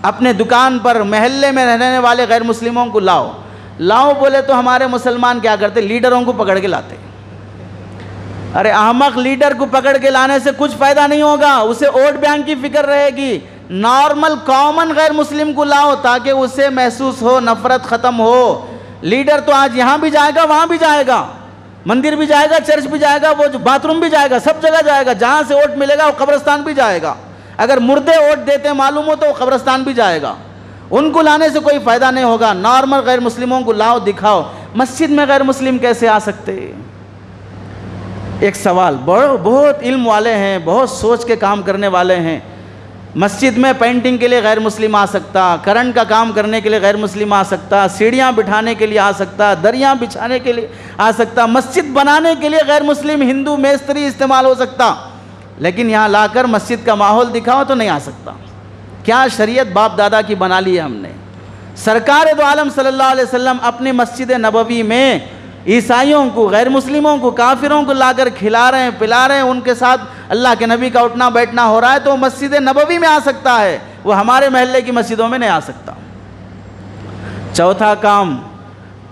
अपने दुकान पर मोहल्ले में रहने वाले गैर मुस्लिमों को लाओ लाओ बोले तो हमारे मुसलमान क्या करते, लीडरों को पकड़ के लाते। अरे अहमक, लीडर को पकड़ के लाने से कुछ फायदा नहीं होगा, उसे वोट बैंक की फिक्र रहेगी। नॉर्मल कॉमन गैर मुस्लिम को लाओ ताकि उसे महसूस हो, नफरत खत्म हो। लीडर तो आज यहाँ भी जाएगा, वहाँ भी जाएगा, मंदिर भी जाएगा, चर्च भी जाएगा, वो जो बाथरूम भी जाएगा, सब जगह जाएगा। जहाँ से वोट मिलेगा वो कब्रिस्तान भी जाएगा। अगर मुर्दे वोट देते मालूम हो तो वो कब्रिस्तान भी जाएगा। उनको लाने से कोई फ़ायदा नहीं होगा। नॉर्मल गैर मुस्लिमों को लाओ, दिखाओ। मस्जिद में गैर मुस्लिम कैसे आ सकते? एक सवाल, बहुत इल्म वाले हैं, बहुत सोच के काम करने वाले हैं। मस्जिद में पेंटिंग के लिए गैर मुस्लिम आ सकता, करंट का काम करने के लिए गैर मुस्लिम आ सकता, सीढ़ियाँ बिठाने के लिए आ सकता, दरियाँ बिछाने के लिए आ सकता, मस्जिद बनाने के लिए गैर मुस्लिम हिंदू मेस्त्री इस्तेमाल हो सकता, लेकिन यहाँ लाकर मस्जिद का माहौल दिखाओ तो नहीं आ सकता। क्या शरीयत बाप दादा की बना ली है हमने। सरकार दो आलम सल्लल्लाहु अलैहि वसल्लम अपनी मस्जिद नबवी में ईसाइयों को, गैर मुस्लिमों को, काफिरों को लाकर खिला रहे हैं, पिला रहे हैं, उनके साथ अल्लाह के नबी का उठना बैठना हो रहा है, तो मस्जिद नबवी में आ सकता है, वो हमारे महल्ले की मस्जिदों में नहीं आ सकता। चौथा काम,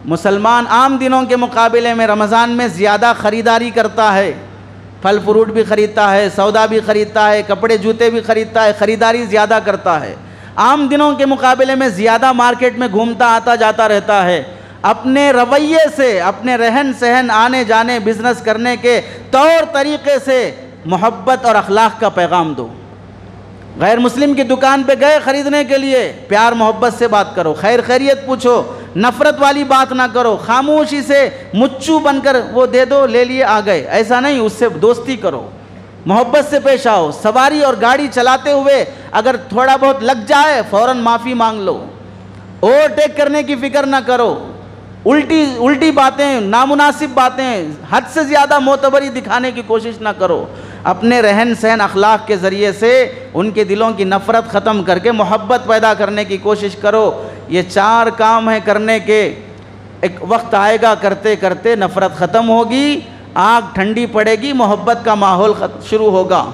मुसलमान आम दिनों के मुकाबले में रमज़ान में ज़्यादा ख़रीदारी करता है, फल फ्रूट भी ख़रीदता है, सौदा भी ख़रीदता है, कपड़े जूते भी ख़रीदता है, ख़रीदारी ज़्यादा करता है। आम दिनों के मुकाबले में ज़्यादा मार्केट में घूमता आता जाता रहता है। अपने रवैये से, अपने रहन सहन, आने जाने, बिजनेस करने के तौर तरीक़े से मोहब्बत और अखलाक का पैगाम दो। गैर मुस्लिम की दुकान पे गए ख़रीदने के लिए, प्यार मोहब्बत से बात करो, खैर खैरियत पूछो, नफ़रत वाली बात ना करो, खामोशी से मुच्चू बनकर वो दे दो, ले लिए आ गए, ऐसा नहीं, उससे दोस्ती करो, मोहब्बत से पेश आओ। सवारी और गाड़ी चलाते हुए अगर थोड़ा बहुत लग जाए फ़ौरन माफ़ी मांग लो, ओवरटेक करने की फ़िक्र ना करो, उल्टी बातें, नामुनासिब बातें, हद से ज़्यादा मोतबरी दिखाने की कोशिश ना करो। अपने रहन सहन अखलाक के ज़रिए से उनके दिलों की नफ़रत ख़त्म करके मोहब्बत पैदा करने की कोशिश करो। ये 4 काम हैं करने के। एक वक्त आएगा करते करते नफ़रत ख़त्म होगी, आग ठंडी पड़ेगी, मोहब्बत का माहौल शुरू होगा।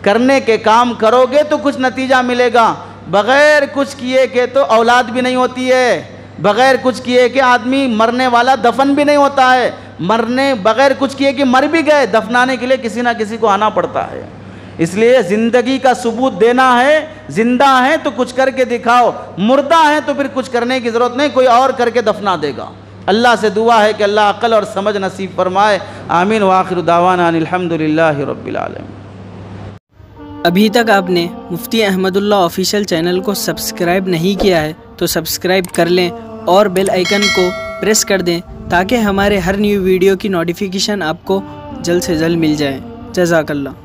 करने के काम करोगे तो कुछ नतीजा मिलेगा, बग़ैर कुछ किए के तो औलाद भी नहीं होती है, बग़ैर कुछ किए के आदमी मरने वाला दफन भी नहीं होता है, मरने बग़ैर कुछ किए कि मर भी गए, दफनाने के लिए किसी ना किसी को आना पड़ता है। इसलिए ज़िंदगी का सबूत देना है, ज़िंदा है तो कुछ करके दिखाओ, मुर्दा है तो फिर कुछ करने की ज़रूरत नहीं, कोई और करके दफना देगा। अल्लाह से दुआ है कि अल्लाह अक़ल और समझ नसीब फरमाए। आमीन व आखिर दावाना अल्हम्दुलिल्लाहि रब्बिल आलमीन। अभी तक आपने मुफ्ती अहमदुल्लाह ऑफिशियल चैनल को सब्सक्राइब नहीं किया है तो सब्सक्राइब कर लें और बेल आइकन को प्रेस कर दें ताकि हमारे हर न्यू वीडियो की नोटिफिकेशन आपको जल्द से जल्द मिल जाए। जज़ाकल्लाह।